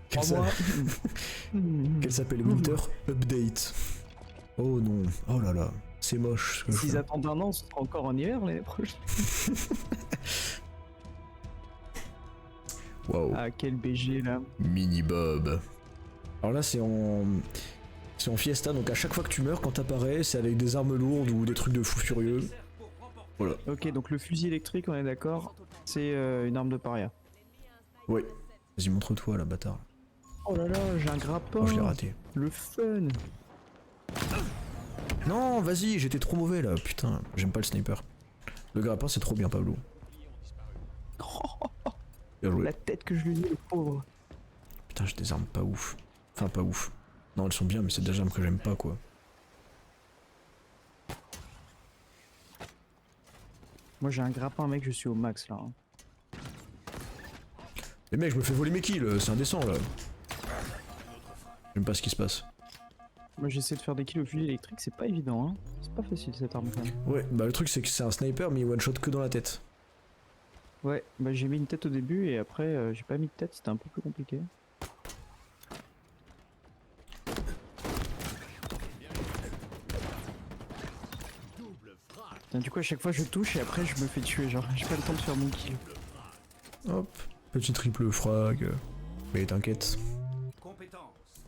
Qu'elle 3 s'a- mois. qu'elle s'appelle Winter Update. Oh non, oh là là, c'est moche ce que je S'ils fais. attendent un an, ce sera encore en hiver l'année prochaine. Waouh, Ah, quel BG là. Mini Bob. Alors là, c'est en. C'est en Fiesta, donc à chaque fois que tu meurs, quand t'apparais, c'est avec des armes lourdes ou des trucs de fou furieux. Voilà. Ok, donc le fusil électrique, on est d'accord, c'est une arme de paria. Ouais. Vas-y, montre-toi là, bâtard. Oh là là, j'ai un grappin. Oh, je l'ai raté. Le fun. Non, vas-y, j'étais trop mauvais là, putain, j'aime pas le sniper. Le grappin, c'est trop bien, Pablo. Bien joué. La tête que je lui dis, le pauvre. Putain, j'ai des armes pas ouf. Enfin, pas ouf. Non, elles sont bien, mais c'est des armes que j'aime pas, quoi. Moi j'ai un grappin, mec, je suis au max là. Les mecs, je me fais voler mes kills, c'est indécent là. J'aime pas ce qui se passe. Moi j'essaie de faire des kills au fusil électrique, c'est pas évident, hein. C'est pas facile cette arme quand même. Ouais, bah le truc c'est que c'est un sniper, mais il one shot que dans la tête. Ouais, bah j'ai mis une tête au début et après j'ai pas mis de tête, c'était un peu plus compliqué. Putain, du coup à chaque fois je touche et après je me fais tuer, genre j'ai pas le temps de faire mon kill. Hop, petit triple frag. Mais t'inquiète,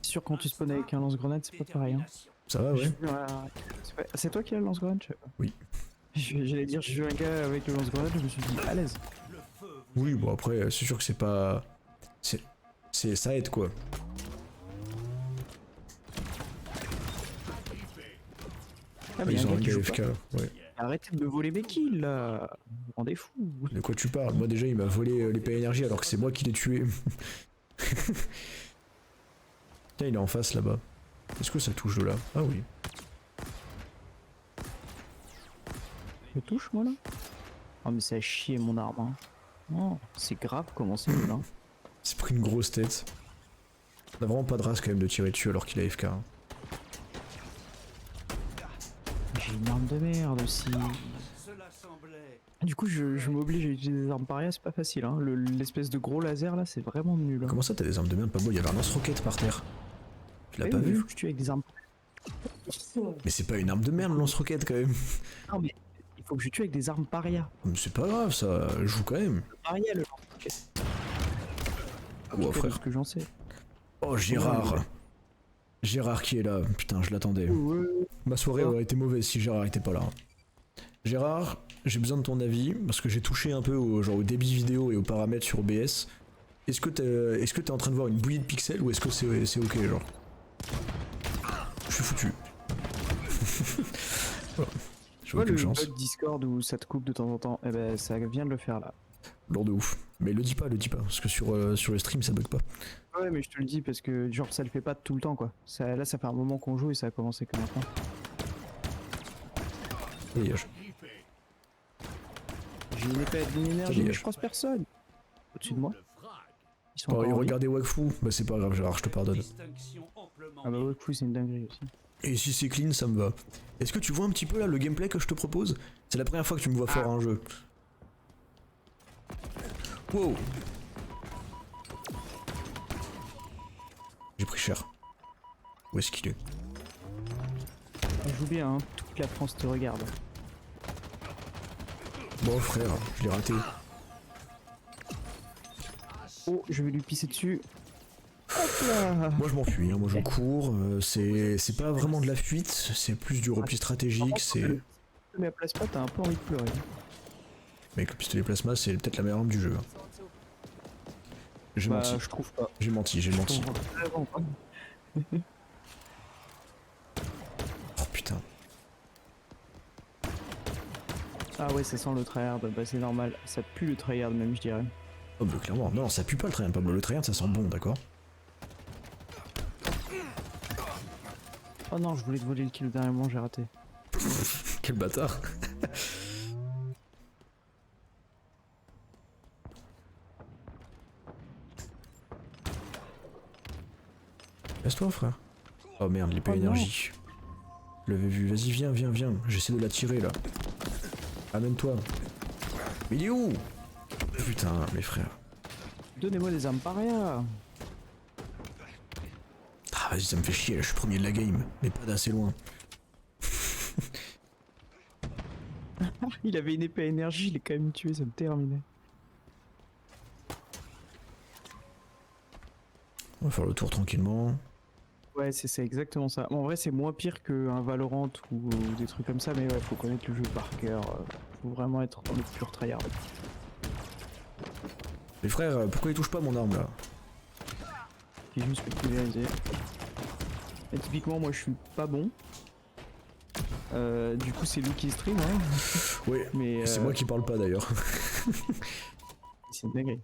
C'est sûr quand tu spawns avec un lance-grenade c'est pas pareil, hein. ça va, ouais. C'est toi qui as le lance-grenade? Je sais pas. Oui. J'allais dire, j'ai vu un gars avec le lance-grenade, je me suis dit à l'aise. Oui, bon après, c'est sûr que c'est pas. Ça aide quoi. Ah, mais y a Ils un ont gars un qui gars joue AFK, ouais. pas. Arrêtez de me voler mes kills là. Vous vous rendez fou. De quoi tu parles? Moi déjà, il m'a volé l'épée énergie alors que c'est moi qui l'ai tué. Tiens, il est en face là-bas. Est-ce que ça touche de là? Ah oui. Je touche moi là? Oh mais ça a chié mon arme, hein. Oh, c'est grave comment c'est nul, hein. C'est pris une grosse tête. On a vraiment pas de race quand même de tirer dessus alors qu'il a AFK. Hein. J'ai une arme de merde aussi. Du coup je m'oblige à utiliser des armes paria, c'est pas facile, hein. L'espèce de gros laser là c'est vraiment nul, hein. Comment ça t'as des armes de merde, Pablo? Il y avait un lance-roquette par terre. Tu l'as Eh pas oui, vu? faut que je tue avec des armes. Mais c'est pas une arme de merde, le lance-roquette quand même. Non mais il faut que je tue avec des armes paria. Mais c'est pas grave, ça joue quand même. Paria le lance-roquette. Oh En tout cas, de frère. ce que j'en sais. Oh Gérard. Gérard qui est là, putain je l'attendais. Ouais. Ma soirée aurait été mauvaise si Gérard était pas là. Gérard, j'ai besoin de ton avis, parce que j'ai touché un peu au débit vidéo et aux paramètres sur OBS. Est-ce que t'es en train de voir une bouillie de pixels ou est-ce que c'est ok genre? Je suis foutu. Voilà. Tu J'ai vois aucune le chance. bug Discord où ça te coupe de temps en temps? Eh ben ça vient de le faire là. Lourd de ouf. Mais le dis pas, parce que sur le stream ça bug pas. Ouais mais je te le dis parce que genre ça le fait pas tout le temps quoi. Là ça fait un moment qu'on joue et ça a commencé que maintenant. Dégage. J'ai une épée d'énergie mais je croise personne. Au-dessus de moi. Ils sont Oh, et encore en vie. regardez Wakfu, bah c'est pas grave Gérard, je te pardonne. Ah bah ouais fou c'est une dinguerie aussi. Et si c'est clean, ça me va. Est-ce que tu vois un petit peu là le gameplay que je te propose? C'est la première fois que tu me vois fort à un jeu. Wow. J'ai pris cher. Où est-ce qu'il est? On joue bien hein, toute la France te regarde. Bon frère, je l'ai raté. Oh je vais lui pisser dessus. Hop là. Moi je m'enfuis, hein. Moi je cours, c'est pas vraiment de la fuite, c'est plus du repli stratégique, c'est... Mais à place pas t'as un peu envie de pleurer. Mec, le pistolet plasma c'est peut-être la meilleure arme du jeu. Hein. J'ai Bah menti, je trouve pas. j'ai menti, j'ai menti. Oh putain. Ah ouais ça sent le tryhard, bah c'est normal, ça pue le tryhard même je dirais. Oh bah clairement, non ça pue pas le tryhard Pablo, le tryhard ça sent bon, d'accord? Oh non je voulais te voler le kill dernièrement, j'ai raté. Quel bâtard. Laisse-toi frère. Oh merde, l'épée Oh non. énergie. Je l'avais vu, vas-y viens, viens, viens. J'essaie de la tirer là. Amène-toi. Mais il est où? Putain, mes frères. Donnez-moi des armes paria. Ah vas-y, ça me fait chier, là, je suis premier de la game. Mais pas d'assez loin. Il avait une épée à énergie, il est quand même tué, ça me terminait. On va faire le tour tranquillement. Ouais, c'est exactement ça. Bon, en vrai, c'est moins pire qu'un Valorant ou des trucs comme ça, mais ouais, faut connaître le jeu par cœur. Faut vraiment être dans le pur tryhard. Les frères, pourquoi ils touchent pas mon arme là? J'ai juste pulvériser. Et typiquement, moi, je suis pas bon. Du coup, c'est lui qui stream, hein. Oui, Mais c'est moi qui parle pas d'ailleurs. c'est dingue.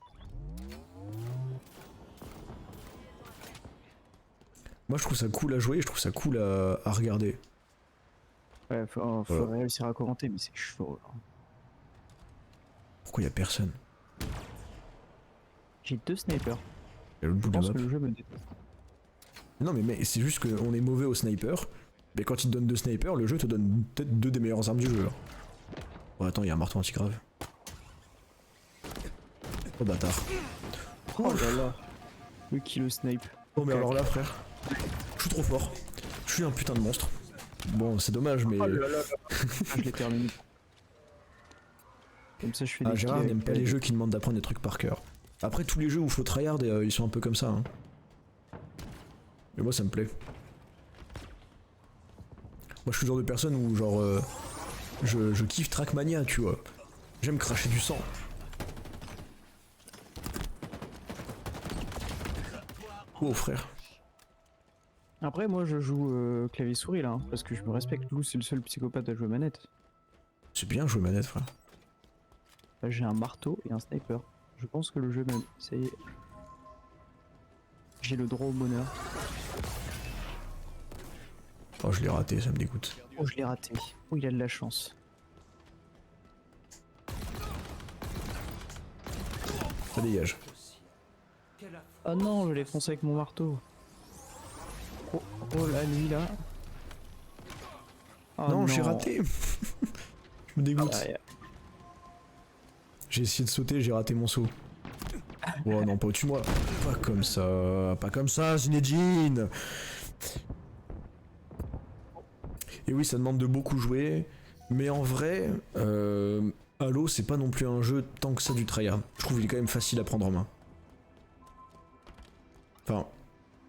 Moi je trouve ça cool à jouer, je trouve ça cool à regarder. Ouais, faut Voilà. réussir à commenter, mais c'est chaud. Là. Pourquoi y a personne? J'ai 2 snipers. Il y a l'autre bout Je de la pense map. que le jeu me dépasse. Non mais c'est juste qu'on est mauvais au sniper. Mais quand il te donne 2 snipers, le jeu te donne peut-être 2 des meilleures armes du jeu là. Oh attends, il y a un marteau anti-grave. Oh bâtard. Oh là là. Le kilo snipe. Oh mais alors là frère, je suis trop fort. Je suis un putain de monstre. Bon c'est dommage mais... Ah, je l'ai terminé. Comme ça, je fais Ah des Gérard kills n'aime avec pas les la- jeux qui demandent d'apprendre des trucs par cœur. Après tous les jeux où faut tryhard, ils sont un peu comme ça. Hein. Mais moi ça me plaît. Moi je suis le genre de personne où genre... je kiffe Trackmania tu vois. J'aime cracher du sang. Oh frère. Après, moi, je joue clavier souris là, hein, parce que je me respecte. Lou, c'est le seul psychopathe à jouer manette. C'est bien jouer manette frère. Là, j'ai un marteau et un sniper. Je pense que le jeu même. Ça y est. J'ai le droit au bonheur. Oh je l'ai raté, ça me dégoûte. Oh, je l'ai raté. Oh, il a de la chance. Ça dégage. Oh non, je l'ai foncé avec mon marteau. Oh, oh la nuit là. Oh non, j'ai raté. Je me dégoûte. Ah, J'ai essayé de sauter, j'ai raté mon saut. Oh non, pas tue-moi. Pas comme ça, Zinedine. Et oui, ça demande de beaucoup jouer, mais en vrai, Halo, c'est pas non plus un jeu tant que ça du tryhard. Je trouve qu'il est quand même facile à prendre en main. Enfin,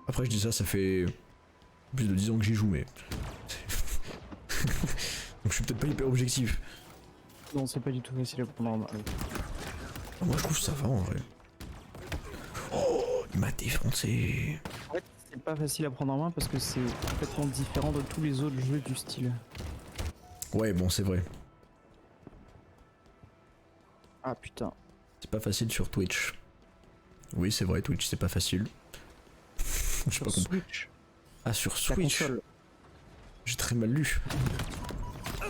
après je dis ça, ça fait plus de 10 ans que j'y joue, mais... Donc je suis peut-être pas hyper objectif. non, c'est pas du tout facile à prendre en main. Ah, moi je trouve ça va en vrai. Oh, il m'a défoncé. En fait, c'est pas facile à prendre en main parce que c'est complètement différent de tous les autres jeux du style. Ouais, bon, c'est vrai. Ah putain. C'est pas facile sur Twitch. Oui, c'est vrai, Twitch, c'est pas facile. J'ai Sur pas compris. Switch, Ah, sur la Switch. console. J'ai très mal lu.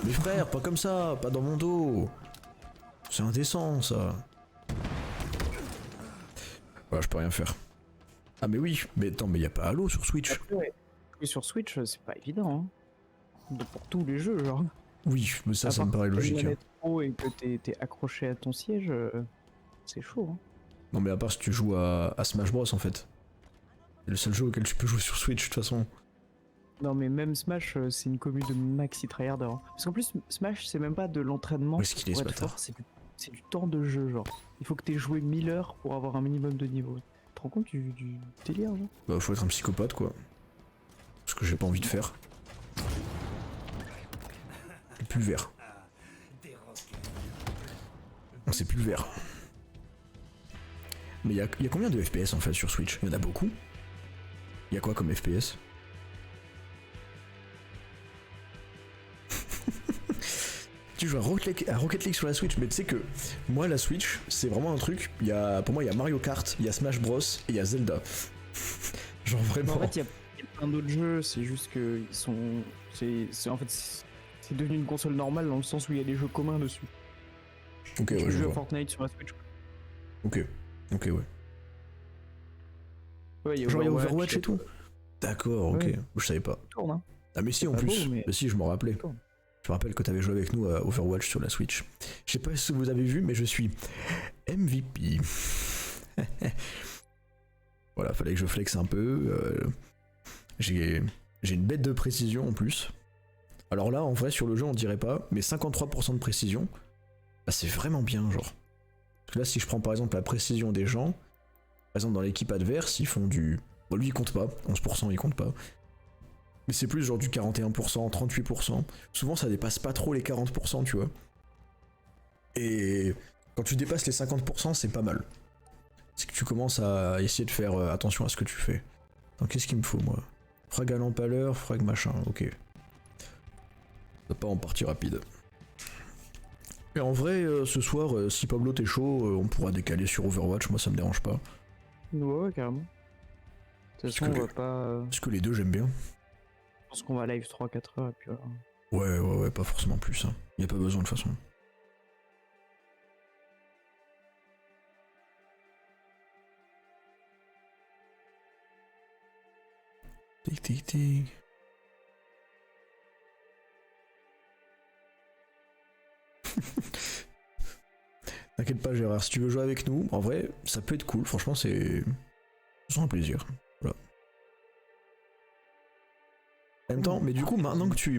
Mais frère, pas comme ça, pas dans mon dos. C'est indécent, ça. Voilà, je peux rien faire. Ah mais oui, mais attends, mais y a pas Halo sur Switch. Après, ouais. Mais sur Switch, c'est pas évident. Hein. Pour tous les jeux, genre. Oui, mais ça, À ça part me paraît que t'as une logique. Hein. manette pro et que t'es accroché à ton siège, c'est chaud. Hein. Non mais à part si tu joues à Smash Bros en fait. C'est le seul jeu auquel tu peux jouer sur Switch de toute façon. Non mais même Smash, c'est une commu de maxi tryharder. Hein. Parce qu'en plus, Smash, c'est même pas de l'entraînement. Où est-ce qu'il est, pour ce être bâtard fort, c'est du temps de jeu, genre. Il faut que t'aies joué 1000 heures pour avoir un minimum de niveau. Tu te rends compte du délire, genre? Bah faut être un psychopathe quoi. Ce que j'ai pas envie de faire. C'est plus le vert. Non, c'est plus le vert. Mais y a combien de FPS en fait sur Switch? Il y en a beaucoup. Y a quoi comme FPS? Tu joues à Rocket League sur la Switch, mais tu sais que moi la Switch c'est vraiment un truc. Pour moi il y a Mario Kart, il y a Smash Bros et il y a Zelda. Genre vraiment. En fait, il y a plein d'autres jeux, c'est juste que ils sont. En fait, c'est devenu une console normale dans le sens où il y a des jeux communs dessus. Ok, ouais, Tu je joues à vois. Fortnite sur la Switch. Ok, ouais. Ouais, Genre il y a Overwatch et tout. D'accord, ok. Ouais. Je savais pas. Tourne, hein. Ah mais si en Pas plus, beau, mais- si je m'en rappelais. Tourne. Je me rappelle que t'avais joué avec nous à Overwatch sur la Switch. Je sais pas si vous avez vu, mais je suis MVP. Voilà, fallait que je flexe un peu. J'ai une bête de précision en plus. Alors là, en vrai, sur le jeu, on dirait pas, mais 53% de précision, bah, c'est vraiment bien, genre. Parce que là, si je prends par exemple la précision des gens, par exemple dans l'équipe adverse, ils font du... Bon, lui, il compte pas, 11%, il compte pas. Mais c'est plus genre du 41%, 38%. Souvent, ça dépasse pas trop les 40%, tu vois. Et quand tu dépasses les 50%, c'est pas mal. C'est que tu commences à essayer de faire attention à ce que tu fais. Donc, qu'est-ce qu'il me faut, moi? Frag à lampe à l'heure, frag machin, ok. Ça pas en partie rapide. Et en vrai, ce soir, si Pablo t'es chaud, on pourra décaler sur Overwatch, moi ça me dérange pas. Ouais, carrément. De toute façon, que on va pas. Parce que les deux j'aime bien. Je pense qu'on va live 3-4 heures et puis voilà. Ouais, pas forcément plus. Hein. Y a pas besoin de toute façon. Tic tic tic. T'inquiète pas Gérard, si tu veux jouer avec nous, en vrai, ça peut être cool, franchement c'est un plaisir. Voilà. En même temps, mais du coup, maintenant que tu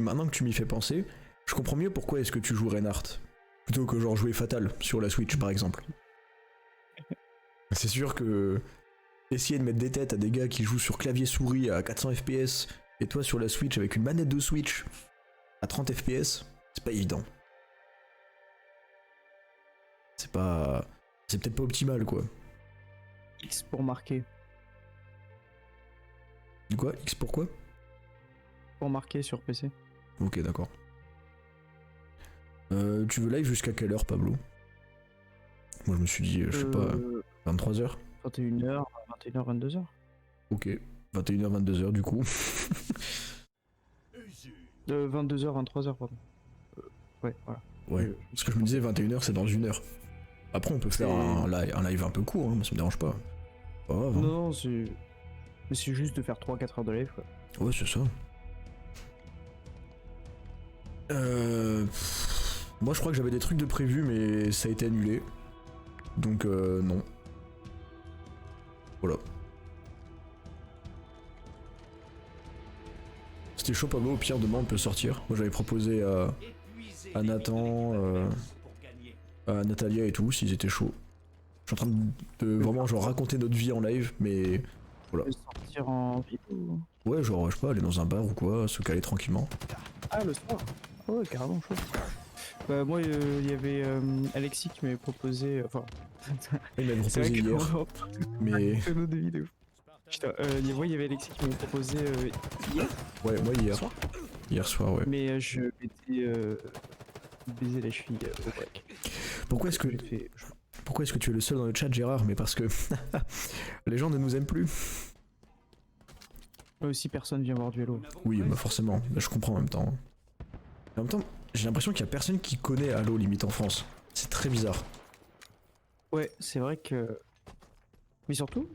m'y fais penser, je comprends mieux pourquoi est-ce que tu joues Reinhardt plutôt que genre jouer Fatal sur la Switch par exemple. C'est sûr que essayer de mettre des têtes à des gars qui jouent sur clavier souris à 400 FPS et toi sur la Switch avec une manette de Switch à 30 FPS, c'est pas évident. C'est peut-être pas optimal quoi. X pour marquer. Quoi? X pourquoi? Pour marquer sur PC. Ok, d'accord. Tu veux live jusqu'à quelle heure, Pablo? Moi, je me suis dit, je sais pas, 23h? 21h, 21h, 22h. Ok, 21h, 22h du coup. 22h, 23h, pardon. Ouais, voilà. Ouais, parce que je me disais 21h, c'est dans une heure. Après, on peut faire un live un peu court, hein, ça me dérange pas. Pas grave, hein. Non, c'est juste de faire 3-4 heures de live, quoi. Ouais, c'est ça. Moi, je crois que j'avais des trucs de prévu, mais ça a été annulé. Donc, non. Voilà. C'était chaud, Pablo. Au pire, demain, on peut sortir. Moi, j'avais proposé à Nathan, à Natalia et tout, s'ils étaient chauds. Je suis en train de vraiment genre raconter notre vie en live, mais voilà. On peut sortir en vidéo. Ouais, genre, je sais pas, aller dans un bar ou quoi, se caler tranquillement. Ah, le soir. Ah ouais, carrément chaud. Bah, moi, il y avait Alexis qui m'avait proposé. Enfin. Il m'avait C'est vrai proposé hier, mais... C'est nos deux vidéos. Putain, il y avait Alexis qui m'avait proposé hier. Ouais, moi hier. Soir. Hier soir, ouais. Mais je m'étais baisé la cheville au break. Pourquoi est-ce que... J'ai fait- Pourquoi est-ce que tu es le seul dans le chat, Gérard? Mais parce que les gens ne nous aiment plus. Moi aussi, personne vient voir Duello. Oui, bah forcément, bah, je comprends en même temps. En même temps, j'ai l'impression qu'il y a personne qui connaît Halo limite en France. C'est très bizarre. Ouais, c'est vrai que. Mais surtout,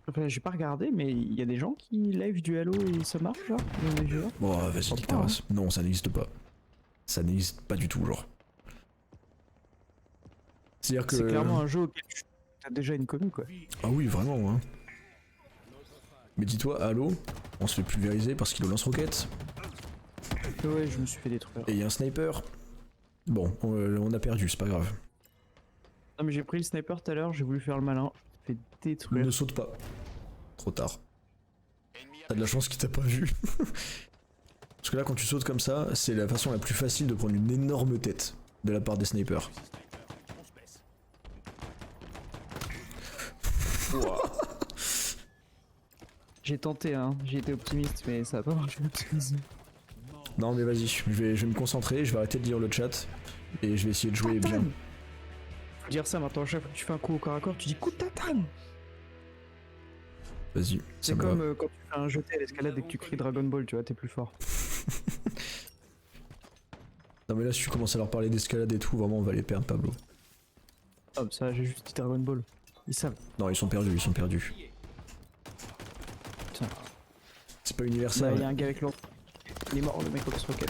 enfin, j'ai pas regardé, mais il y a des gens qui live du Halo et ça marche, genre, dans les jeux. Bon, vas-y, nique ta race. Non, ça n'existe pas. Ça n'existe pas du tout, genre. C'est-à-dire que... C'est clairement un jeu auquel tu as déjà une commu, quoi. Ah oui, vraiment, hein. Mais dis-toi, Halo, on se fait pulvériser parce qu'il a lance-roquettes. Ouais, je me suis fait détruire. Et il y a un sniper. Bon, on a perdu, c'est pas grave. Non, mais j'ai pris le sniper tout à l'heure, j'ai voulu faire le malin. Je me suis fait détruire. Ne saute pas. Trop tard. T'as de la chance qu'il t'a pas vu. Parce que là, quand tu sautes comme ça, c'est la façon la plus facile de prendre une énorme tête de la part des snipers. J'ai tenté, hein, j'ai été optimiste, mais ça a pas marché l'optimisme. Non mais vas-y, je vais me concentrer, je vais arrêter de lire le chat et je vais essayer de jouer bien. Faut dire ça maintenant, à chaque fois que tu fais un coup au corps à corps, tu dis coup de tatane. Vas-y, ça C'est me comme va. quand tu fais un jeté à l'escalade et que tu cries Dragon Ball, tu vois, t'es plus fort. Non mais là si tu commences à leur parler d'escalade et tout, vraiment on va les perdre Pablo. Ah, mais ça, j'ai juste dit Dragon Ball. Ils savent. Non ils sont perdus, ils sont perdus. Putain. pas Bah, universel. y a un gars avec l'autre. Il est mort, le mec au rocket.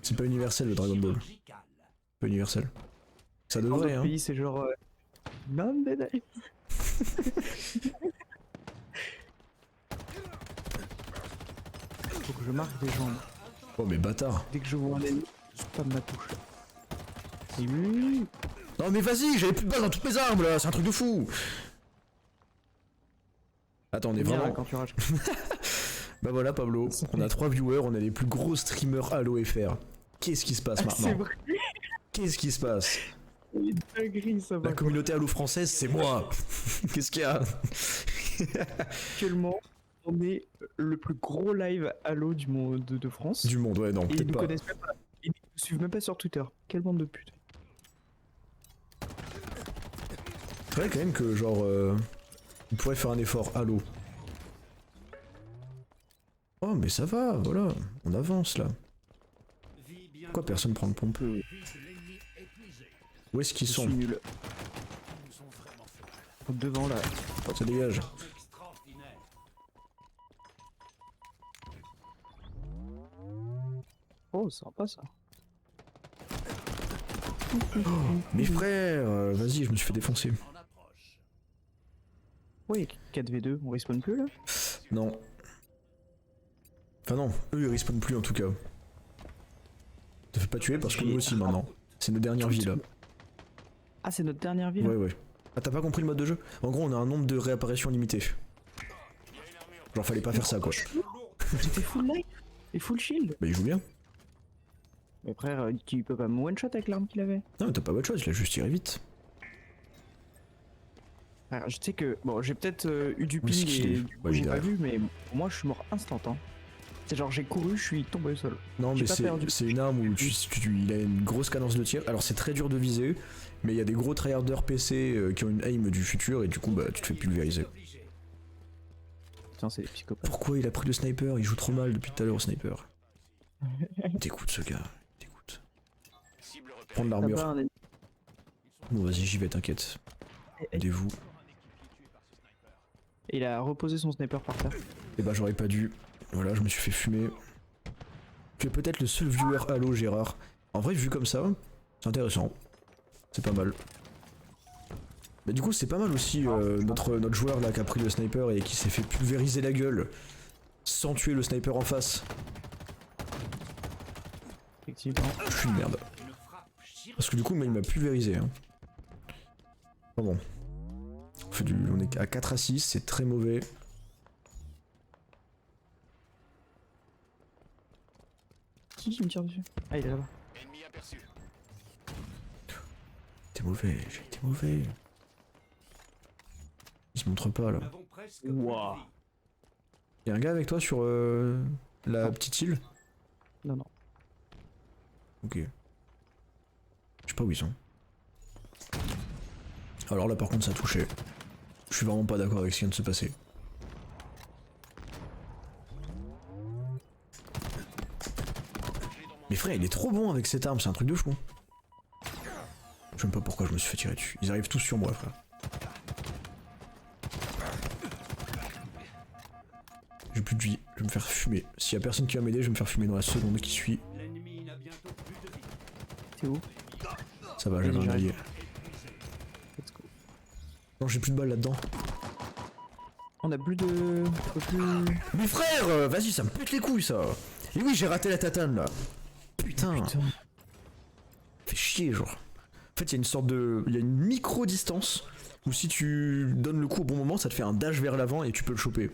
C'est pas universel le Dragon Ball. Pas universel. Ça Dans devrait, d'autres hein. pays, c'est genre. Non, mais Faut que je marque des jambes. Oh, mais bâtard. Dès que je vois un ennemi, je spam ma touche. Et oui. Non, mais vas-y, j'avais plus de balles dans toutes mes armes là, c'est un truc de fou. Attends, on est Bien, vraiment. là, quand tu rages. Bah voilà, Pablo, on a 3 viewers, on a les plus gros streamers Halo FR. Qu'est-ce qui se passe C'est maintenant? vrai. Qu'est-ce qui se passe? C'est dinguerie, ça va. La communauté Halo française, c'est moi. Qu'est-ce qu'il y a? Actuellement, on est le plus gros live Halo du monde de France. Du monde, ouais, non, Et ils peut-être nous pas. connaissent même pas. Ils nous suivent même pas sur Twitter. Quelle bande de putes. C'est vrai quand même que genre on pourrait faire un effort Halo. Oh mais ça va, voilà, on avance là. Pourquoi personne prend le pompe? Où est-ce qu'ils Je sont? suis nul. Devant là. Ça dégage. Oh, sympa ça. Mes frères, vas-y, je me suis fait défoncer. Oui, 4v2, on respawn plus là? Non. Enfin non, eux ils respawnent plus en tout cas. Te fais pas tuer parce que nous aussi maintenant. C'est nos dernières vies là. Ah, c'est notre dernière vie là? Ouais ouais. Ah t'as pas compris le mode de jeu? En gros on a un nombre de réapparitions limité. Genre fallait pas faire ça quoi. J'étais full life et full shield. Bah il joue bien. Mais frère, tu peux pas me one shot avec l'arme qu'il avait? Non mais t'as pas votre choix, il a juste tiré vite. Frère, je sais que. Bon, j'ai peut-être eu du Oui, ping c'est qu'il est. et du coup, Ouais, il j'ai est pas derrière. vu, mais pour moi je suis mort instant. Hein. C'est genre j'ai couru, je suis tombé au sol. Non J'ai mais pas perdu. c'est une arme où il a une grosse cadence de tir. Alors c'est très dur de viser, mais il y a des gros tryharders PC qui ont une aim du futur et du coup bah tu te fais pulvériser. Putain, c'est des psychopathes. Pourquoi il a pris le sniper? Il joue trop mal depuis tout à l'heure au sniper. T'écoutes ce gars, t'écoutes. Prendre T'as l'armure. pas un ennemi. Bon vas-y j'y vais, t'inquiète. Aidez-vous. Et il a reposé son sniper par terre. Et bah j'aurais pas dû. Voilà, je me suis fait fumer. Tu es peut-être le seul viewer Halo Gérard. En vrai vu comme ça, c'est intéressant. C'est pas mal. Mais du coup c'est pas mal aussi notre joueur là qui a pris le sniper et qui s'est fait pulvériser la gueule sans tuer le sniper en face. Effectivement. Je suis une merde. Parce que du coup il m'a pulvérisé. Hein. Oh bon. On est à 4 à 6, c'est très mauvais. Qui me tire dessus? Ah, il est là-bas. T'es mauvais, j'ai été mauvais. Il se montre pas là. Wouah. Y'a un gars avec toi sur la Non. petite île? Non, non. Ok. Je sais pas où ils sont. Alors là par contre ça a touché. Je suis vraiment pas d'accord avec ce qui vient de se passer. Mais frère il est trop bon avec cette arme, c'est un truc de fou. Je sais même pas pourquoi je me suis fait tirer dessus. Ils arrivent tous sur moi frère. J'ai plus de vie, je vais me faire fumer. S'il y a personne qui va m'aider, je vais me faire fumer dans la seconde qui suit. T'es où? Ça va, j'avais un j'arrive. allié. Let's go. Non j'ai plus de balles là-dedans. On a plus de. on peut plus. Mais frère, vas-y, ça me pète les couilles ça. Et oui, j'ai raté la tatane là. Putain, Putain. fait chier genre. En fait, il y a une sorte de, il y a une micro distance où si tu donnes le coup au bon moment, ça te fait un dash vers l'avant et tu peux le choper.